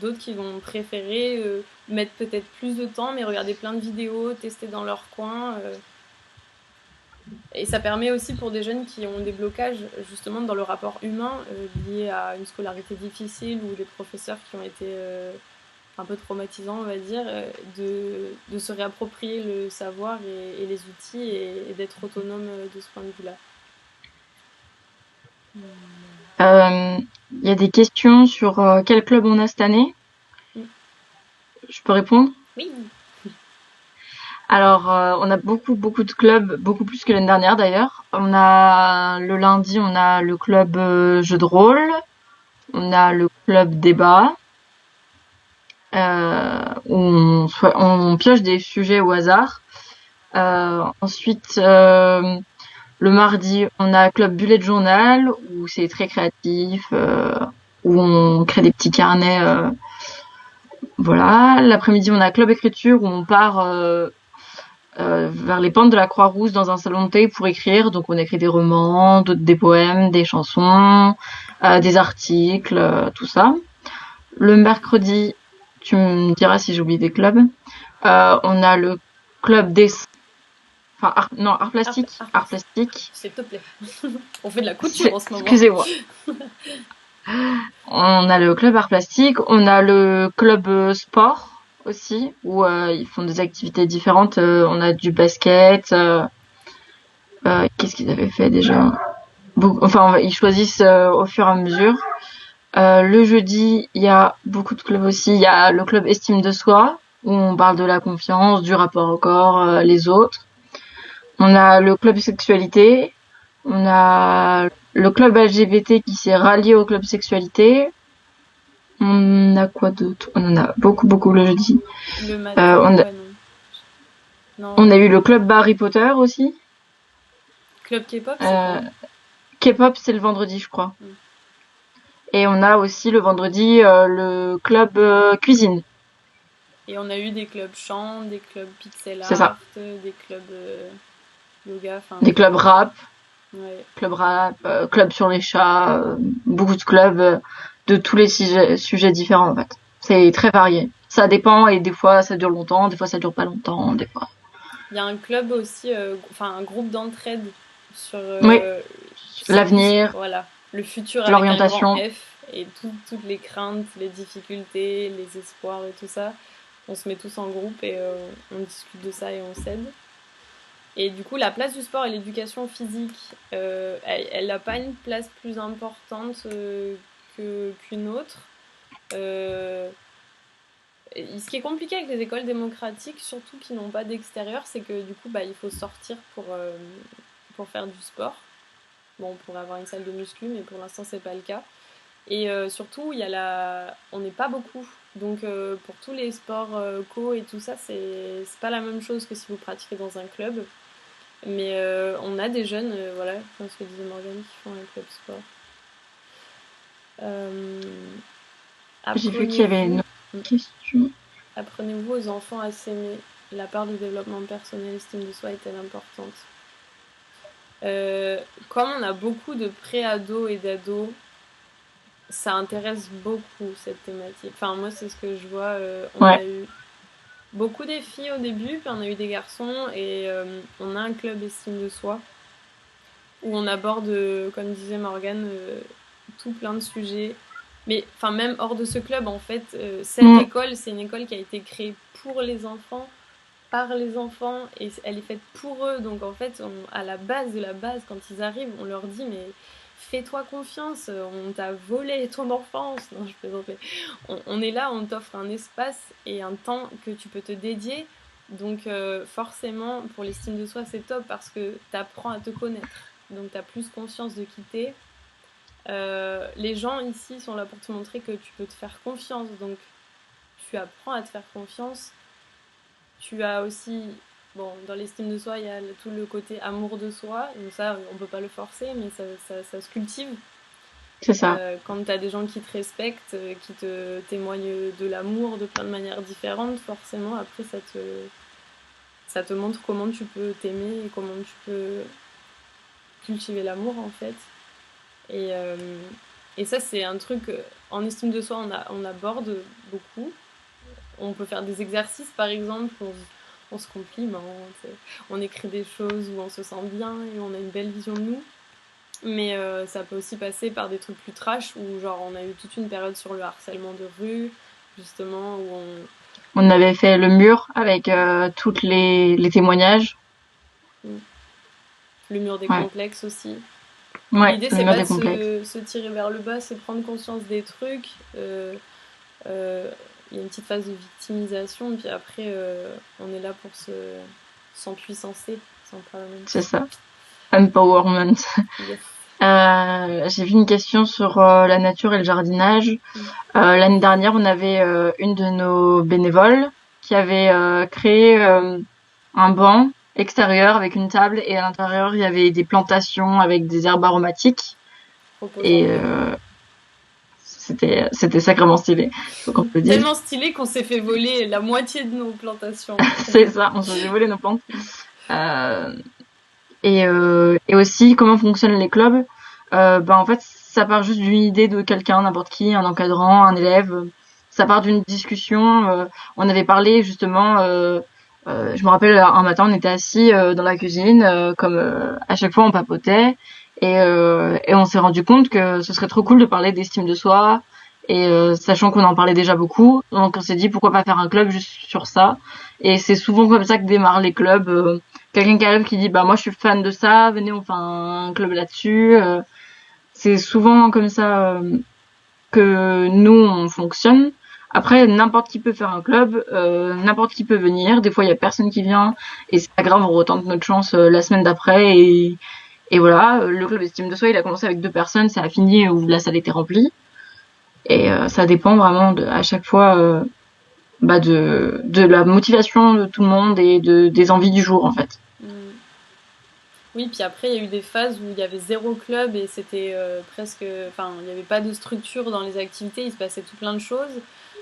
D'autres qui vont préférer mettre peut-être plus de temps, mais regarder plein de vidéos, tester dans leur coin. Et ça permet aussi pour des jeunes qui ont des blocages justement dans le rapport humain liés à une scolarité difficile ou des professeurs qui ont été un peu traumatisants, on va dire, de se réapproprier le savoir et les outils et d'être autonome de ce point de vue-là. Il y a des questions sur quel club on a cette année. Je peux répondre? Oui. Alors, on a beaucoup de clubs, beaucoup plus que l'année dernière d'ailleurs. On a le lundi, on a le club jeu de rôle, on a le club débat, où on pioche des sujets au hasard. Ensuite, le mardi, on a club bullet journal, où c'est très créatif, où on crée des petits carnets. Voilà. L'après-midi, on a club écriture, où on part vers les pentes de la Croix-Rousse dans un salon de thé pour écrire. Donc on écrit des romans, des poèmes, des chansons, des articles, tout ça. Le mercredi, tu me diras si j'ai oublié des clubs. On a le club art plastique. Art plastique. S'il te plaît. On fait de la couture en ce moment. Excusez-moi. On a le club art plastique. On a le club sport aussi, où ils font des activités différentes. On a du basket. Qu'est-ce qu'ils avaient fait déjà? Enfin, ils choisissent au fur et à mesure. Le jeudi, il y a beaucoup de clubs aussi. Il y a le club estime de soi, où on parle de la confiance, du rapport au corps, les autres. On a le club sexualité. On a le club LGBT qui s'est rallié au club sexualité. On a quoi d'autre? On en a beaucoup le jeudi. Le matin, on a eu le club Harry Potter aussi. Club K-pop, c'est quoi? K-pop, c'est le vendredi, je crois. Et on a aussi le vendredi le club cuisine. Et on a eu des clubs chant, des clubs pixel art, des clubs yoga. Des clubs rap. Ouais. Club rap, club sur les chats, beaucoup de clubs de tous les sujets différents en fait. C'est très varié. Ça dépend et des fois ça dure longtemps, des fois ça dure pas longtemps, des fois. Il y a un club aussi, un groupe d'entraide sur l'avenir, voilà, le futur l'orientation, avec un grand F et toutes les craintes, les difficultés, les espoirs et tout ça. On se met tous en groupe et on discute de ça et on s'aide. Et du coup, la place du sport et l'éducation physique, elle n'a pas une place plus importante qu'une autre. Ce qui est compliqué avec les écoles démocratiques, surtout qui n'ont pas d'extérieur, c'est que du coup, il faut sortir pour faire du sport. Bon, on pourrait avoir une salle de muscu, mais pour l'instant, c'est pas le cas. Et surtout, on n'est pas beaucoup. Donc, pour tous les sports co et tout ça, c'est pas la même chose que si vous pratiquez dans un club. Mais on a des jeunes, voilà, comme ce que disait Morgane, qui font un club sport. J'ai vu qu'il y avait une question. Apprenez-vous aux enfants à s'aimer? La part du développement personnel, estime de soi est-elle importante? Euh, Comme on a beaucoup de pré-ados et d'ados, ça intéresse beaucoup cette thématique. Enfin, moi, c'est ce que je vois. On Ouais. a eu beaucoup des filles au début, puis on a eu des garçons, et on a un club estime de soi où on aborde, comme disait Morgane, tout plein de sujets. Mais enfin, même hors de ce club, en fait, cette Mm. école, c'est une école qui a été créée pour les enfants, par les enfants, et elle est faite pour eux. Donc en fait, à la base de la base, quand ils arrivent, on leur dit mais fais-toi confiance, on t'a volé ton enfance. Non, je plaisantais. On est là, on t'offre un espace et un temps que tu peux te dédier. Donc forcément, pour l'estime de soi, c'est top parce que tu apprends à te connaître. Donc tu as plus conscience de qui t'es. Les gens ici sont là pour te montrer que tu peux te faire confiance. Donc tu apprends à te faire confiance. Tu as aussi, bon, dans l'estime de soi, il y a tout le côté amour de soi. Donc ça, on peut pas le forcer, mais ça se cultive. C'est ça. Quand tu as des gens qui te respectent, qui te témoignent de l'amour de plein de manières différentes, forcément, après, ça te montre comment tu peux t'aimer et comment tu peux cultiver l'amour, en fait. Et, euh, et ça, c'est un truc, en estime de soi, on aborde beaucoup. On peut faire des exercices, par exemple, on se complimente, on écrit des choses où on se sent bien et on a une belle vision de nous. Mais ça peut aussi passer par des trucs plus trash où genre on a eu toute une période sur le harcèlement de rue, justement, où On avait fait le mur avec toutes les témoignages. le mur des Ouais. complexes aussi. Ouais, L'idée le c'est mur pas des de complexes. se tirer vers le bas, c'est prendre conscience des trucs. Euh, il y a une petite phase de victimisation, puis après on est là pour s'empuissancer, s'empowerment. C'est ça. Empowerment. Yes. J'ai vu une question sur la nature et le jardinage. L'année dernière, on avait une de nos bénévoles qui avait créé un banc extérieur avec une table et à l'intérieur, il y avait des plantations avec des herbes aromatiques Proposant. et c'était sacrément stylé. Faut qu'on se le dise. Tellement stylé qu'on s'est fait voler la moitié de nos plantations. C'est ça, on se faisait voler nos plantes. Euh, et aussi comment fonctionnent les clubs. Ben en fait, ça part juste d'une idée de quelqu'un, n'importe qui, un encadrant, un élève. Ça part d'une discussion. On avait parlé justement. Je me rappelle un matin, on était assis dans la cuisine, comme à chaque fois on papotait, et on s'est rendu compte que ce serait trop cool de parler d'estime de soi. Et sachant qu'on en parlait déjà beaucoup, donc on s'est dit pourquoi pas faire un club juste sur ça. Et c'est souvent comme ça que démarrent les clubs. Quelqu'un qui arrive qui dit bah moi je suis fan de ça, venez on fait un club là-dessus. C'est souvent comme ça que nous on fonctionne. Après n'importe qui peut faire un club, n'importe qui peut venir. Des fois il y a personne qui vient et c'est pas grave, on retente notre chance la semaine d'après et voilà. Le club estime de soi il a commencé avec 2 personnes, ça a fini où la salle était remplie et ça dépend vraiment à chaque fois bah de la motivation de tout le monde et des envies du jour en fait. Mm. Oui, puis après, il y a eu des phases où il y avait zéro club et c'était presque. Enfin, il n'y avait pas de structure dans les activités, il se passait tout plein de choses.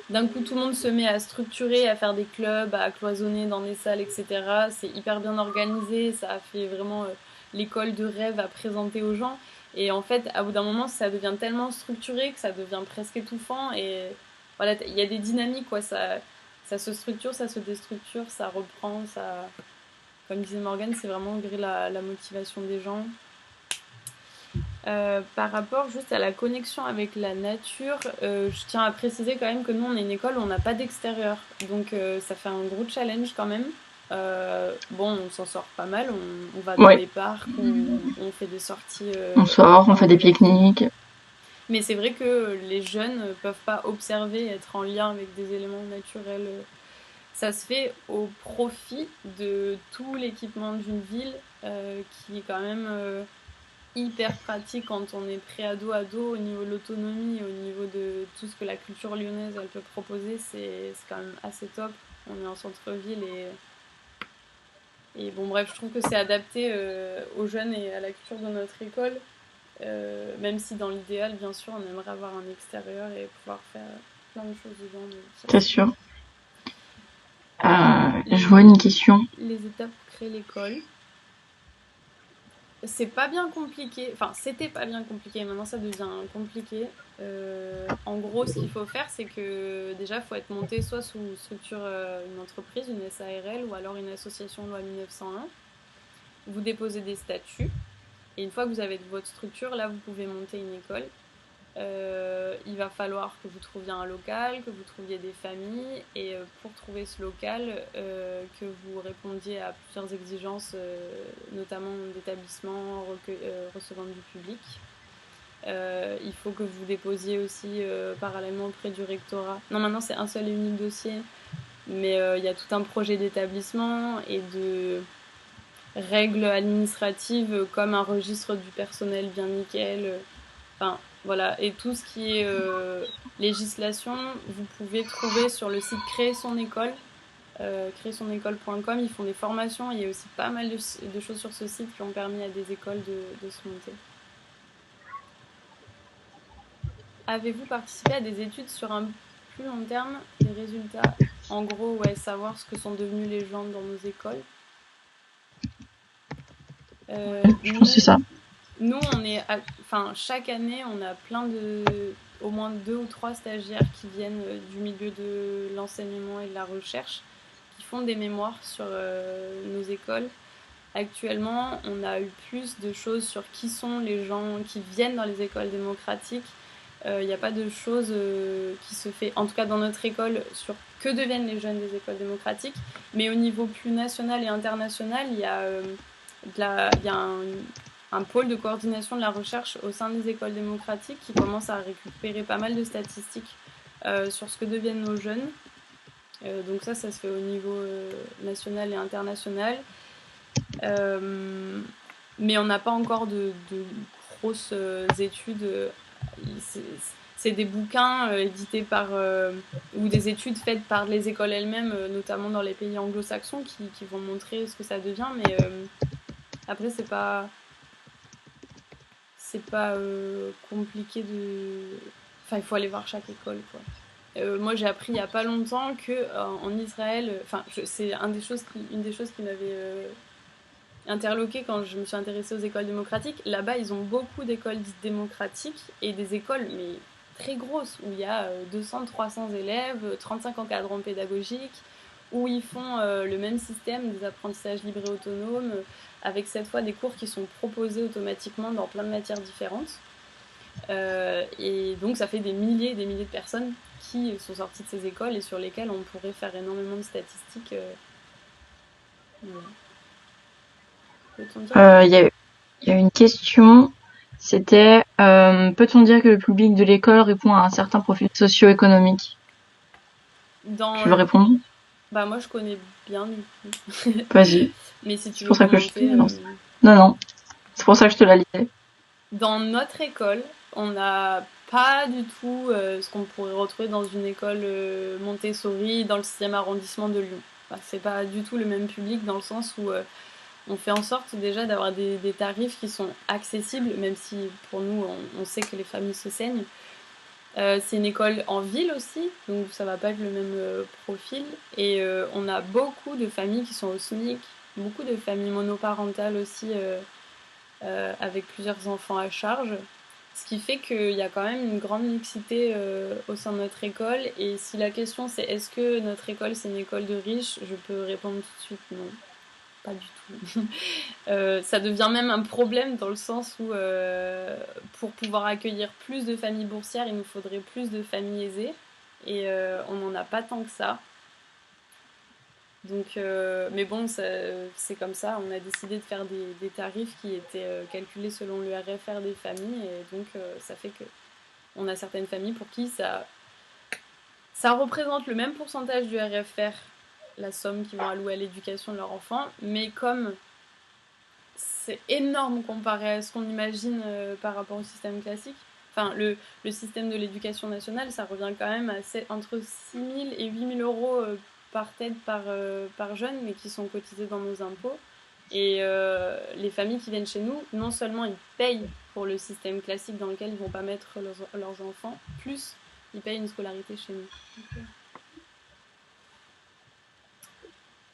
D'un coup, tout le monde se met à structurer, à faire des clubs, à cloisonner dans des salles, etc. C'est hyper bien organisé, ça a fait vraiment l'école de rêve à présenter aux gens. Et en fait, à bout d'un moment, ça devient tellement structuré que ça devient presque étouffant. Et voilà, il y a des dynamiques, quoi. Ça se structure, ça se déstructure, ça reprend, ça. Comme disait Morgane, c'est vraiment gré la motivation des gens. Par rapport juste à la connexion avec la nature, je tiens à préciser quand même que nous on est une école où on n'a pas d'extérieur, donc ça fait un gros challenge quand même. Bon, on s'en sort pas mal, on va dans Ouais, les parcs, on fait des sorties on sort, on en fait des collectif. pique-niques. Mais c'est vrai que les jeunes ne peuvent pas observer, être en lien avec des éléments naturels. Ça se fait au profit de tout l'équipement d'une ville qui est quand même hyper pratique quand on est pré-ado au niveau de l'autonomie, au niveau de tout ce que la culture lyonnaise elle peut proposer, c'est quand même assez top. On est en centre-ville et bon bref, je trouve que c'est adapté aux jeunes et à la culture de notre école, même si dans l'idéal, bien sûr, on aimerait avoir un extérieur et pouvoir faire plein de choses dedans, mais ça C'est c'est sûr. Je vois les, une question. les étapes pour créer l'école. C'est pas bien compliqué, enfin c'était pas bien compliqué, maintenant ça devient compliqué. En gros, ce qu'il faut faire, c'est que déjà, il faut être monté soit sous structure, une entreprise, une SARL, ou alors une association loi 1901. Vous déposez des statuts, et une fois que vous avez votre structure, là, vous pouvez monter une école. Il va falloir que vous trouviez un local, que vous trouviez des familles, et pour trouver ce local, que vous répondiez à plusieurs exigences, notamment d'établissement recevant du public. Il faut que vous déposiez aussi parallèlement auprès du rectorat. Non, maintenant c'est un seul et unique dossier, mais il y a tout un projet d'établissement et de règles administratives comme un registre du personnel bien nickel. Enfin, voilà. Et tout ce qui est législation, vous pouvez trouver sur le site Créer son école, créersonecole.com. Ils font des formations. Il y a aussi pas mal de choses sur ce site qui ont permis à des écoles de se monter. Avez-vous participé à des études sur un plus long terme, des résultats? En gros, ouais, savoir ce que sont devenus les gens dans nos écoles. Je pense que c'est ça. Nous, enfin, chaque année, on a au moins 2 ou 3 stagiaires qui viennent du milieu de l'enseignement et de la recherche, qui font des mémoires sur nos écoles. Actuellement, on a eu plus de choses sur qui sont les gens qui viennent dans les écoles démocratiques. Il n'y a pas de choses qui se fait, en tout cas dans notre école, sur que deviennent les jeunes des écoles démocratiques. Mais au niveau plus national et international, il y a un pôle de coordination de la recherche au sein des écoles démocratiques qui commence à récupérer pas mal de statistiques sur ce que deviennent nos jeunes. Donc ça se fait au niveau national et international. Mais on n'a pas encore de grosses études. C'est des bouquins édités ou des études faites par les écoles elles-mêmes, notamment dans les pays anglo-saxons, qui vont montrer ce que ça devient. Mais après, c'est pas compliqué de. Enfin, il faut aller voir chaque école, quoi. Moi, j'ai appris il y a pas longtemps que en Israël, enfin, c'est une des choses qui m'avait interloquée quand je me suis intéressée aux écoles démocratiques. Là-bas, ils ont beaucoup d'écoles dites démocratiques et des écoles, mais très grosses, où il y a 200-300 élèves, 35 encadrants pédagogiques, où ils font le même système des apprentissages libres et autonomes, avec cette fois des cours qui sont proposés automatiquement dans plein de matières différentes. Et donc ça fait des milliers et des milliers de personnes qui sont sorties de ces écoles et sur lesquelles on pourrait faire énormément de statistiques. Voilà. Il y a une question, c'était peut-on dire que le public de l'école répond à un certain profil socio-économique? Tu veux répondre? Bah moi je connais bien du coup. Vas-y. Mais si tu C'est veux pour ça que je te commenter. lance. Non. C'est pour ça que je te la lisais. Dans notre école, on n'a pas du tout ce qu'on pourrait retrouver dans une école Montessori dans le 6e arrondissement de Lyon. Enfin, c'est pas du tout le même public dans le sens où on fait en sorte déjà d'avoir des tarifs qui sont accessibles, même si pour nous on sait que les familles se saignent. C'est une école en ville aussi, donc ça va pas être le même profil. Et on a beaucoup de familles qui sont au SMIC, beaucoup de familles monoparentales aussi avec plusieurs enfants à charge. Ce qui fait qu'il y a quand même une grande mixité au sein de notre école. Et si la question c'est est-ce que notre école c'est une école de riches, je peux répondre tout de suite non. Pas du tout. Ça devient même un problème dans le sens où pour pouvoir accueillir plus de familles boursières, il nous faudrait plus de familles aisées. Et on n'en a pas tant que ça. Donc, mais bon, c'est comme ça. On a décidé de faire des tarifs qui étaient calculés selon l'URFR des familles. Et donc, ça fait que on a certaines familles pour qui ça représente le même pourcentage du RFR, la somme qu'ils vont allouer à l'éducation de leur enfant. Mais comme c'est énorme comparé à ce qu'on imagine par rapport au système classique. Enfin, le système de l'éducation nationale, ça revient quand même à entre 6 000 et 8 000 euros par tête par jeune, mais qui sont cotisés dans nos impôts. Et les familles qui viennent chez nous, non seulement ils payent pour le système classique dans lequel ils ne vont pas mettre leurs enfants, plus ils payent une scolarité chez nous. Donc,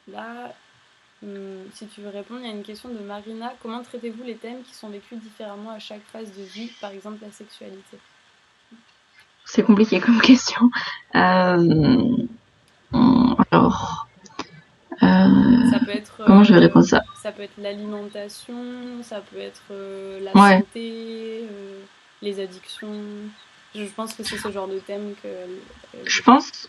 là, Si tu veux répondre, il y a une question de Marina. Comment traitez-vous les thèmes qui sont vécus différemment à chaque phase de vie, par exemple la sexualité? C'est compliqué comme question. Alors, Ça peut être, comment je vais répondre ça? ça peut être l'alimentation, ça peut être la Ouais, santé, les addictions. Je pense que c'est ce genre de thème que je pense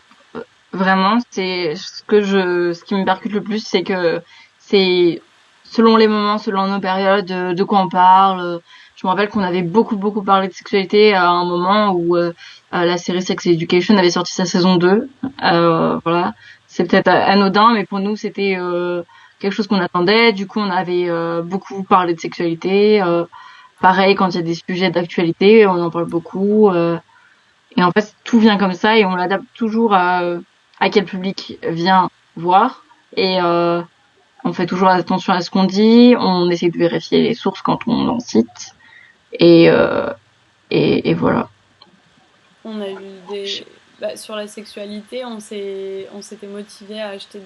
vraiment, c'est ce qui me percute le plus, c'est que c'est selon les moments, selon nos périodes, de quoi on parle. Je me rappelle qu'on avait beaucoup parlé de sexualité à un moment où la série Sex Education avait sorti sa saison 2. Voilà, c'est peut-être anodin, mais pour nous c'était quelque chose qu'on attendait. Du coup, on avait beaucoup parlé de sexualité. Pareil, quand il y a des sujets d'actualité, on en parle beaucoup. Et en fait, tout vient comme ça et on l'adapte toujours à quel public vient voir. Et on fait toujours attention à ce qu'on dit. On essaie de vérifier les sources quand on en cite. Et, euh, et voilà. on a eu des... Bah, sur la sexualité, on s'était motivé à acheter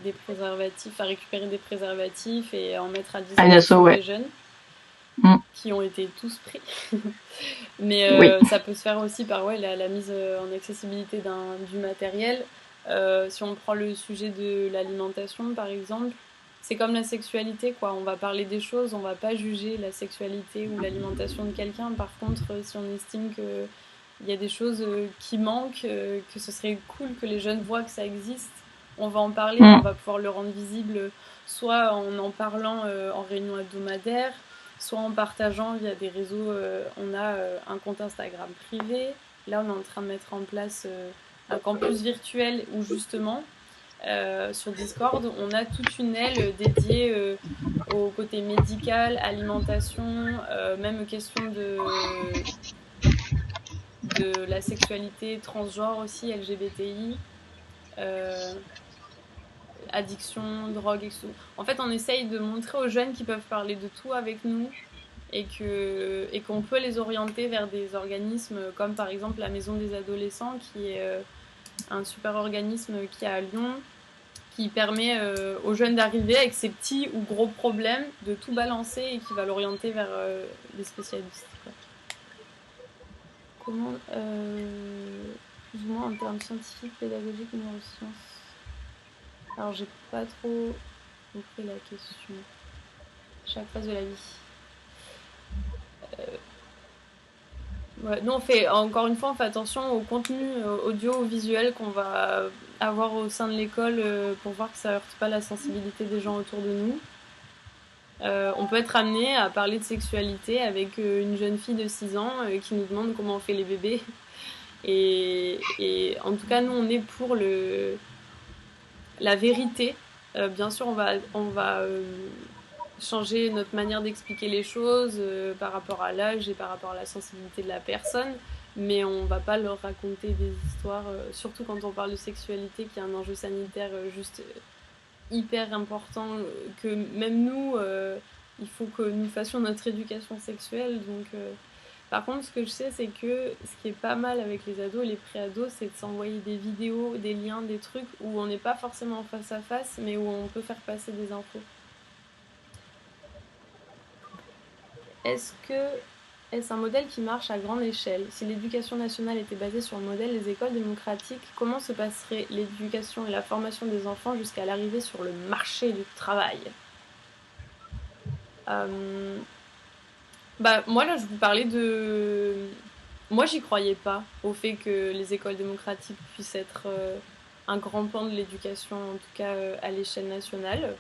des préservatifs, à récupérer des préservatifs et à en mettre à À une asso, disposition ouais. des jeunes Mm. qui ont été tous pris. Mais Oui. ça peut se faire aussi par ouais, la mise en accessibilité du matériel. Si on prend le sujet de l'alimentation, par exemple, c'est comme la sexualité, quoi. On va parler des choses, on va pas juger la sexualité ou l'alimentation de quelqu'un. Par contre, si on estime que il y a des choses qui manquent, que ce serait cool que les jeunes voient que ça existe, on va en parler, on Mm. va pouvoir le rendre visible, soit en parlant en réunion hebdomadaire, soit en partageant via des réseaux. On a un compte Instagram privé. Là, on est en train de mettre en place un campus virtuel où justement, sur Discord, on a toute une aile dédiée au côté médical, alimentation, même question de la sexualité transgenre aussi, LGBTI, euh, addiction, drogue, etc. En fait, on essaye de montrer aux jeunes qu'ils peuvent parler de tout avec nous et qu'on peut les orienter vers des organismes comme par exemple la Maison des Adolescents, qui est un super organisme qui est à Lyon, qui permet aux jeunes d'arriver avec ses petits ou gros problèmes, de tout balancer et qui va l'orienter vers des spécialistes. Quoi. Comment, plus ou moins en termes scientifiques, pédagogiques, neurosciences. Alors j'ai pas trop compris la question. Chaque phase de la vie. Ouais, nous, on fait, encore une fois, on fait attention au contenu audio-visuel qu'on va avoir au sein de l'école pour voir que ça heurte pas la sensibilité des gens autour de nous. On peut être amené à parler de sexualité avec une jeune fille de 6 ans qui nous demande comment on fait les bébés. Et en tout cas, nous, on est pour la vérité. Bien sûr, on va changer notre manière d'expliquer les choses par rapport à l'âge et par rapport à la sensibilité de la personne, mais on va pas leur raconter des histoires, surtout quand on parle de sexualité, qui est un enjeu sanitaire juste hyper important, que même nous, il faut que nous fassions notre éducation sexuelle. Donc, par contre, ce que je sais, c'est que ce qui est pas mal avec les ados et les pré-ados, c'est de s'envoyer des vidéos, des liens, des trucs où on n'est pas forcément face à face, mais où on peut faire passer des infos. Est-ce que est-ce un modèle qui marche à grande échelle? Si l'éducation nationale était basée sur le modèle des écoles démocratiques, comment se passerait l'éducation et la formation des enfants jusqu'à l'arrivée sur le marché du travail? euh... Bah, moi, là, je vous parlais de... Moi, j'y croyais pas au fait que les écoles démocratiques puissent être un grand pan de l'éducation, en tout cas à l'échelle nationale.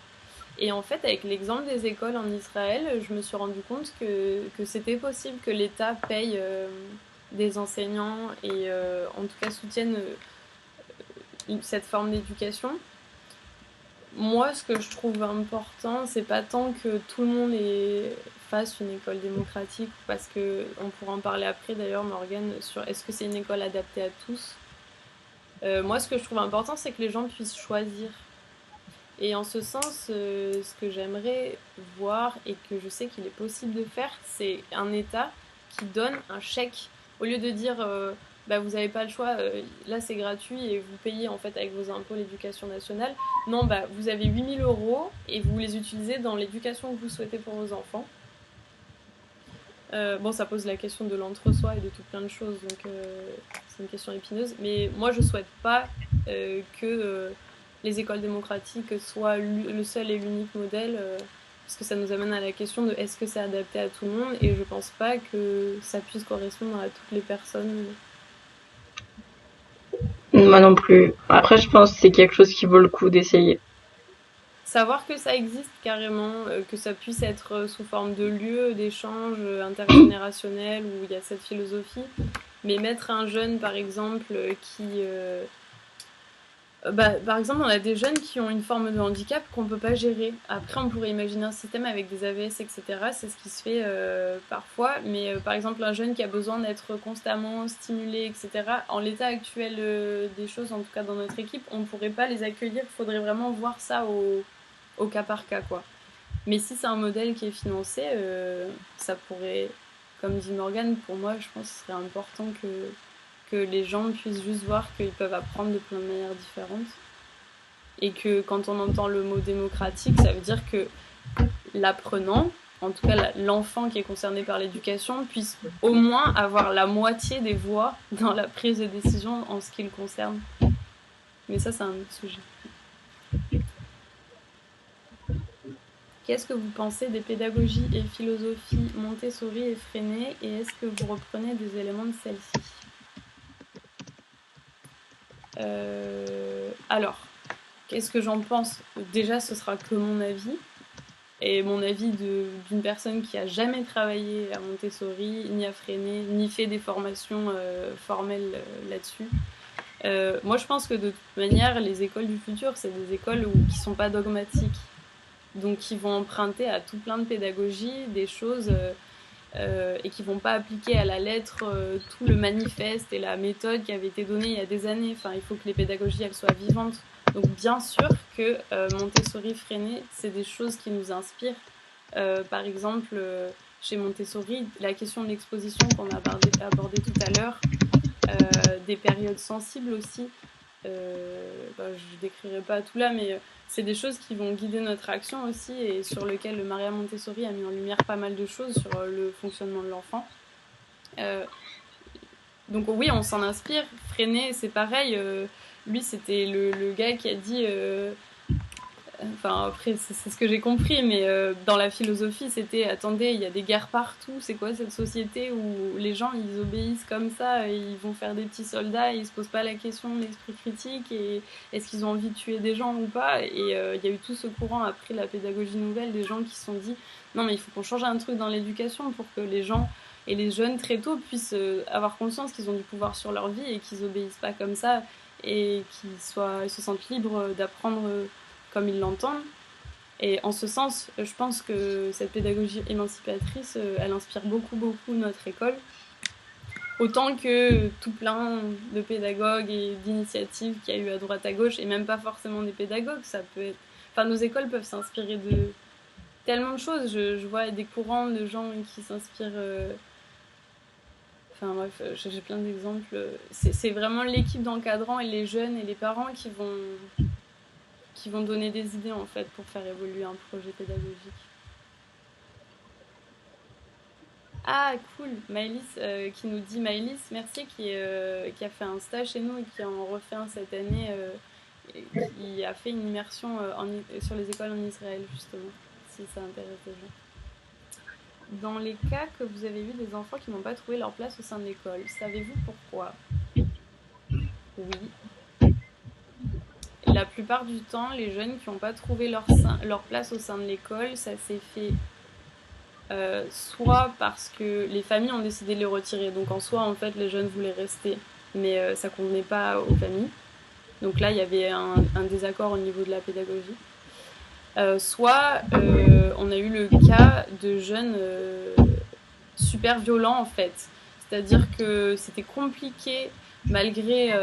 Et en fait, avec l'exemple des écoles en Israël, je me suis rendu compte que c'était possible que l'État paye des enseignants et en tout cas soutienne cette forme d'éducation. Moi, ce que je trouve important, c'est pas tant que tout le monde fasse une école démocratique, parce que on pourra en parler après d'ailleurs, Morgane, sur est-ce que c'est une école adaptée à tous. Moi, ce que je trouve important, c'est que les gens puissent choisir. Et en ce sens, ce que j'aimerais voir et que je sais qu'il est possible de faire, c'est un État qui donne un chèque. Au lieu de dire bah, vous n'avez pas le choix, là c'est gratuit et vous payez en fait avec vos impôts l'éducation nationale. Non, bah, vous avez 8 000 € et vous les utilisez dans l'éducation que vous souhaitez pour vos enfants. Bon, ça pose la question de l'entre-soi et de tout plein de choses, donc c'est une question épineuse. Mais moi, je souhaite pas que les écoles démocratiques soient le seul et l'unique modèle, parce que ça nous amène à la question de est-ce que c'est adapté à tout le monde, et je pense pas que ça puisse correspondre à toutes les personnes. Moi non plus. Après, je pense que c'est quelque chose qui vaut le coup d'essayer. Savoir que ça existe carrément, que ça puisse être sous forme de lieu d'échange intergénérationnel où il y a cette philosophie, mais mettre un jeune par exemple par exemple, on a des jeunes qui ont une forme de handicap qu'on ne peut pas gérer. Après, on pourrait imaginer un système avec des AVS, etc. C'est ce qui se fait parfois. Mais par exemple, un jeune qui a besoin d'être constamment stimulé, etc. En l'état actuel des choses, en tout cas dans notre équipe, on ne pourrait pas les accueillir. Il faudrait vraiment voir ça au cas par cas, quoi. Mais si c'est un modèle qui est financé, ça pourrait, comme dit Morgane, pour moi, je pense que ce serait important que les gens puissent juste voir qu'ils peuvent apprendre de plein de manières différentes. Et que quand on entend le mot démocratique, ça veut dire que l'apprenant, en tout cas l'enfant qui est concerné par l'éducation, puisse au moins avoir la moitié des voix dans la prise de décision en ce qui le concerne. Mais ça, c'est un autre sujet. Qu'est-ce que vous pensez des pédagogies et philosophies Montessori et Freinet, et est-ce que vous reprenez des éléments de celles-ci? Alors, qu'est-ce que j'en pense? Déjà, ce sera que mon avis, et mon avis d'une personne qui a jamais travaillé à Montessori, ni à Freinet, ni fait des formations formelles là-dessus. Moi, je pense que de toute manière, les écoles du futur, c'est des écoles qui sont pas dogmatiques, donc qui vont emprunter à tout plein de pédagogies, des choses et qui vont pas appliquer à la lettre tout le manifeste et la méthode qui avait été donnée il y a des années. Enfin, il faut que les pédagogies elles soient vivantes. Donc bien sûr que Montessori, Freinet, c'est des choses qui nous inspirent. Par exemple, chez Montessori, la question de l'exposition qu'on a abordé tout à l'heure, des périodes sensibles aussi. Je décrirai pas tout là, mais c'est des choses qui vont guider notre action aussi et sur lesquelles Maria Montessori a mis en lumière pas mal de choses sur le fonctionnement de l'enfant. Donc oui, on s'en inspire. Freinet, c'est pareil. Lui, c'était le gars qui a dit... Enfin, après, c'est ce que j'ai compris, mais dans la philosophie, c'était attendez, il y a des guerres partout, c'est quoi cette société où les gens ils obéissent comme ça, ils vont faire des petits soldats, ils se posent pas la question de l'esprit critique et est-ce qu'ils ont envie de tuer des gens ou pas? Et il y a eu tout ce courant après la pédagogie nouvelle, des gens qui se sont dit non, mais il faut qu'on change un truc dans l'éducation pour que les gens et les jeunes très tôt puissent avoir conscience qu'ils ont du pouvoir sur leur vie et qu'ils obéissent pas comme ça et qu'ils se sentent libres d'apprendre comme ils l'entendent. Et en ce sens, je pense que cette pédagogie émancipatrice, elle inspire beaucoup, beaucoup notre école. Autant que tout plein de pédagogues et d'initiatives qu'il y a eu à droite à gauche, et même pas forcément des pédagogues, ça peut être... Enfin, nos écoles peuvent s'inspirer de tellement de choses. Je vois des courants de gens qui s'inspirent... Enfin bref, j'ai plein d'exemples. C'est vraiment l'équipe d'encadrants et les jeunes et les parents qui vont donner des idées en fait pour faire évoluer un projet pédagogique. Ah cool, Maëlys qui nous dit Maëlys, merci qui a fait un stage chez nous et qui en refait un cette année et qui a fait une immersion sur les écoles en Israël justement, si ça intéresse les gens. Dans les cas que vous avez vu des enfants qui n'ont pas trouvé leur place au sein de l'école, savez-vous pourquoi? Oui. La plupart du temps, les jeunes qui n'ont pas trouvé leur place au sein de l'école, ça s'est fait soit parce que les familles ont décidé de les retirer. Donc en soi, en fait, les jeunes voulaient rester, mais ça ne convenait pas aux familles. Donc là, il y avait un désaccord au niveau de la pédagogie. Soit on a eu le cas de jeunes super violents, en fait. C'est-à-dire que c'était compliqué, malgré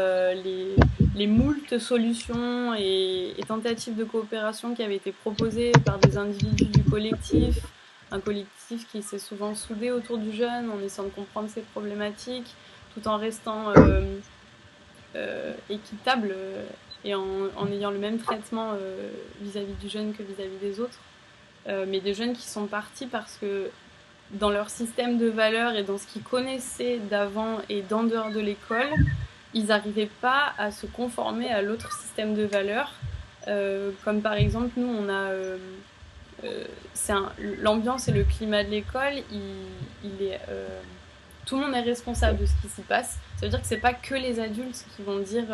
les moultes solutions et tentatives de coopération qui avaient été proposées par des individus du collectif, un collectif qui s'est souvent soudé autour du jeune en essayant de comprendre ses problématiques, tout en restant équitable et en ayant le même traitement vis-à-vis du jeune que vis-à-vis des autres. Mais des jeunes qui sont partis parce que dans leur système de valeurs et dans ce qu'ils connaissaient d'avant et d'en dehors de l'école, ils n'arrivaient pas à se conformer à l'autre système de valeurs. Comme par exemple, nous, on a... l'ambiance et le climat de l'école, tout le monde est responsable de ce qui s'y passe. Ça veut dire que c'est pas que les adultes qui vont dire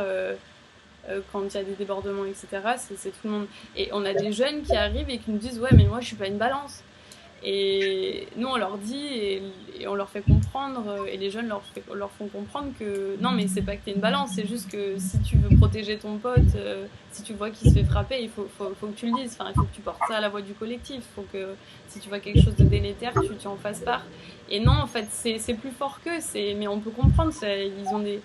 quand il y a des débordements, etc. C'est tout le monde. Et on a des jeunes qui arrivent et qui nous disent ouais, mais moi je suis pas une balance. Et nous on leur dit et on leur fait comprendre, et les jeunes leur font comprendre que non, mais c'est pas que t'es une balance, c'est juste que si tu veux protéger ton pote, si tu vois qu'il se fait frapper, il faut que tu le dises. Enfin, il faut que tu portes ça à la voix du collectif. Il faut que si tu vois quelque chose de délétère, tu en fasses part. Et non, en fait, c'est plus fort qu'eux. Mais on peut comprendre. Ils ont des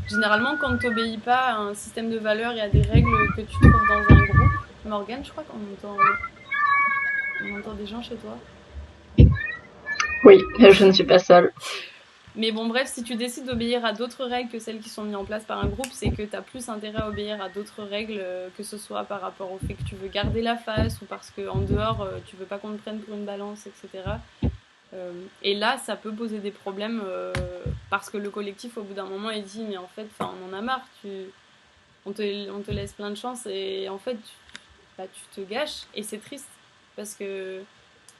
Généralement, quand tu n'obéis pas à un système de valeurs et à des règles que tu trouves dans un groupe. Morgane, je crois qu'on entend des gens chez toi. Oui, je ne suis pas seule. Mais bon, bref, si tu décides d'obéir à d'autres règles que celles qui sont mises en place par un groupe, c'est que tu as plus intérêt à obéir à d'autres règles, que ce soit par rapport au fait que tu veux garder la face ou parce qu'en dehors, tu veux pas qu'on te prenne pour une balance, etc. Et là, ça peut poser des problèmes parce que le collectif, au bout d'un moment, il dit mais en fait, on en a marre, on te laisse plein de chance et en fait, tu te gâches et c'est triste parce que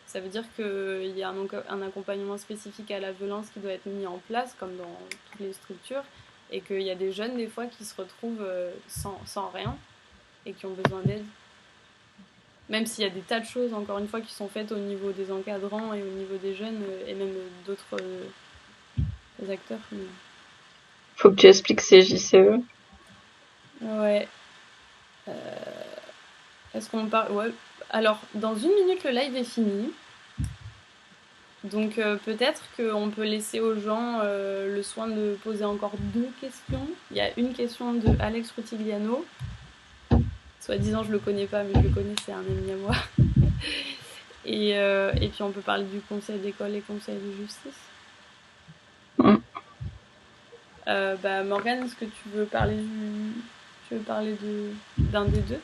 ça veut dire qu'il y a un accompagnement spécifique à la violence qui doit être mis en place, comme dans toutes les structures, et qu'il y a des jeunes, des fois, qui se retrouvent sans rien et qui ont besoin d'aide. Même s'il y a des tas de choses, encore une fois, qui sont faites au niveau des encadrants et au niveau des jeunes et même d'autres acteurs. Faut que tu expliques ces JCE. Ouais. Est-ce qu'on parle... Ouais. Alors, dans 1 minute, le live est fini. Donc peut-être qu'on peut laisser aux gens le soin de poser encore 2 questions. Il y a une question de Alex Rutigliano. Soit disant, je le connais pas, mais je le connais, c'est un ami à moi. Et puis on peut parler du conseil d'école et conseil de justice. Morgane, est-ce que tu veux parler d'un des deux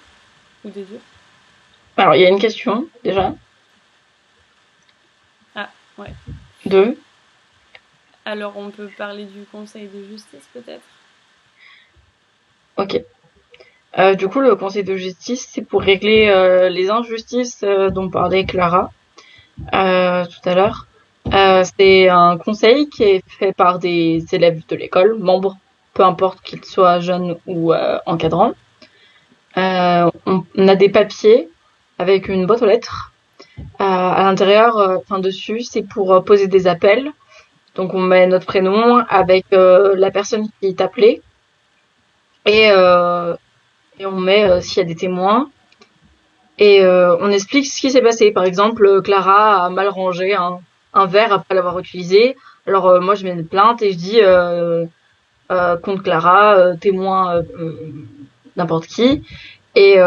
ou des deux? Alors, il y a une question, déjà. Ah, ouais. 2. Alors on peut parler du conseil de justice, peut-être? Ok. Du coup, le conseil de justice, c'est pour régler les injustices dont parlait Clara tout à l'heure. C'est un conseil qui est fait par des élèves de l'école, membres, peu importe qu'ils soient jeunes ou encadrants. On a des papiers avec une boîte aux lettres. À l'intérieur, dessus, c'est pour poser des appels. Donc on met notre prénom avec la personne qui est appelée et, on met s'il y a des témoins. Et on explique ce qui s'est passé. Par exemple, Clara a mal rangé un verre après l'avoir utilisé. Alors moi je mets une plainte et je dis contre Clara, témoin n'importe qui. Et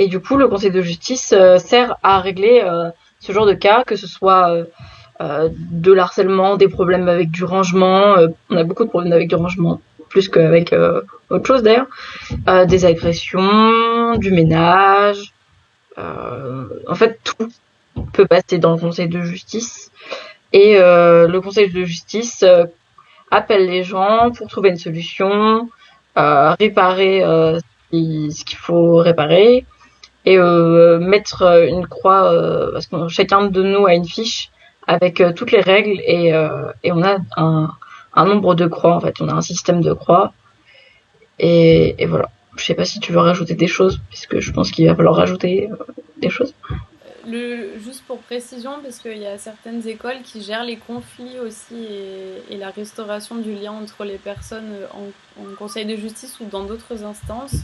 du coup le conseil de justice sert à régler ce genre de cas, que ce soit de l'harcèlement, des problèmes avec du rangement. On a beaucoup de problèmes avec du rangement, plus qu'avec autre chose d'ailleurs. Des agressions, du ménage. En fait, tout peut passer dans le conseil de justice. Et le conseil de justice appelle les gens pour trouver une solution, réparer ce qu'il faut réparer, et mettre une croix, parce que chacun de nous a une fiche avec toutes les règles, et on a un nombre de croix, en fait. On a un système de croix. Et voilà. Je sais pas si tu veux rajouter des choses, puisque je pense qu'il va falloir rajouter des choses. Juste pour précision, parce qu'il y a certaines écoles qui gèrent les conflits aussi et la restauration du lien entre les personnes en conseil de justice ou dans d'autres instances.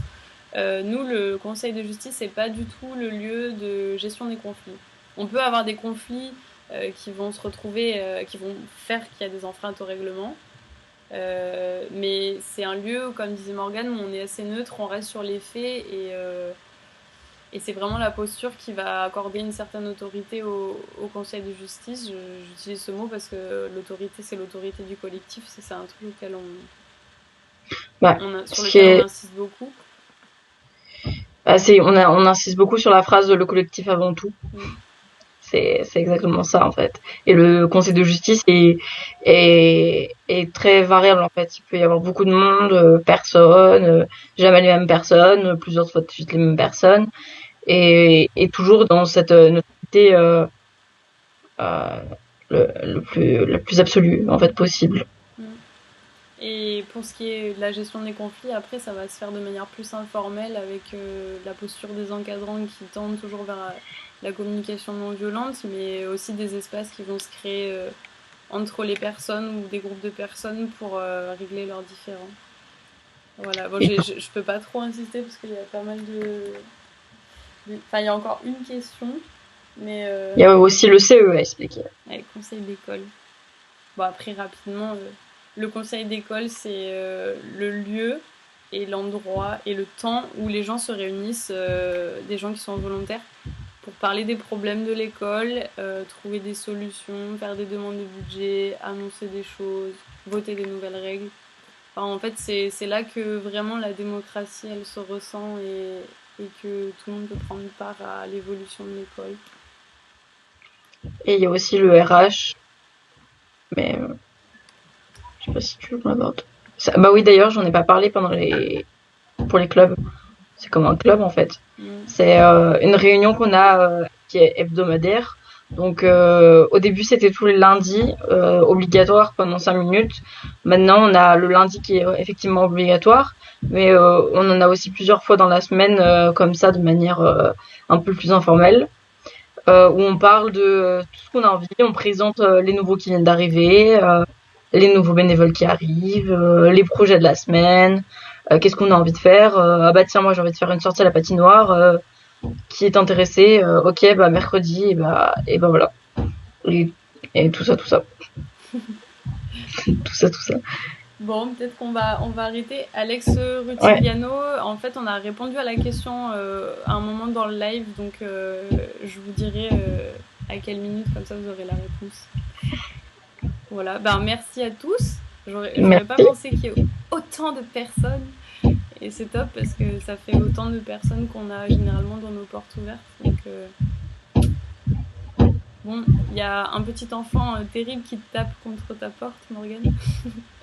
Nous, le conseil de justice n'est pas du tout le lieu de gestion des conflits. On peut avoir des conflits qui vont se retrouver, qui vont faire qu'il y a des enfreintes au règlement. Mais c'est un lieu où, comme disait Morgane, on est assez neutre, on reste sur les faits Et c'est vraiment la posture qui va accorder une certaine autorité au conseil de justice. J'utilise ce mot parce que l'autorité, c'est l'autorité du collectif. C'est un truc Ouais. sur Ce qui lequel on est, insiste beaucoup. on insiste beaucoup sur la phrase de le collectif avant tout. Mm. C'est exactement ça en fait. Et le conseil de justice est très variable en fait. Il peut y avoir beaucoup de monde, personnes, jamais les mêmes personnes, plusieurs fois de suite les mêmes personnes, et toujours dans cette neutralité euh, la plus absolue en fait possible. Mm. Et pour ce qui est de la gestion des conflits, après, ça va se faire de manière plus informelle avec la posture des encadrants qui tendent toujours vers la communication non violente, mais aussi des espaces qui vont se créer entre les personnes ou des groupes de personnes pour régler leurs différends. Voilà, bon, Et je peux pas trop insister parce qu'il y a pas mal Enfin, il y a encore une question, mais il y a aussi le CE à expliquer. avec conseil d'école. Bon, après, rapidement, le conseil d'école, c'est le lieu et l'endroit et le temps où les gens se réunissent, des gens qui sont volontaires, pour parler des problèmes de l'école, trouver des solutions, faire des demandes de budget, annoncer des choses, voter des nouvelles règles. Enfin, en fait, c'est là que vraiment la démocratie, elle se ressent et que tout le monde peut prendre part à l'évolution de l'école. Et il y a aussi le RH, mais je sais pas si tu l'abordes. Bah oui, d'ailleurs, j'en ai pas parlé pour les clubs. C'est comme un club en fait. Mm. C'est une réunion qu'on a qui est hebdomadaire. Donc au début c'était tous les lundis obligatoire pendant 5 minutes. Maintenant on a le lundi qui est effectivement obligatoire, mais on en a aussi plusieurs fois dans la semaine comme ça de manière un peu plus informelle, où on parle de tout ce qu'on a envie, on présente les nouveaux qui viennent d'arriver, les nouveaux bénévoles qui arrivent, les projets de la semaine, qu'est-ce qu'on a envie de faire. Ah bah tiens, moi j'ai envie de faire une sortie à la patinoire. Qui est intéressé, ok, bah mercredi, et bah voilà. Et, et tout ça, tout ça, tout ça, tout ça. Bon, peut-être on va arrêter. Alex Ouais, Rutigliano, en fait, on a répondu à la question à un moment dans le live, donc je vous dirai à quelle minute, comme ça vous aurez la réponse. Voilà, ben merci à tous. J'aurais pas merci. pensé qu'il y ait autant de personnes, et c'est top parce que ça fait autant de personnes qu'on a généralement dans nos portes ouvertes. Donc, bon, il y a un petit enfant terrible qui te tape contre ta porte, Morgane.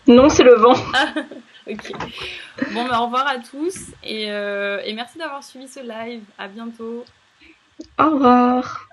Non, c'est le vent. Ah, ok. Bon, ben, au revoir à tous et merci d'avoir suivi ce live. À bientôt. Au revoir.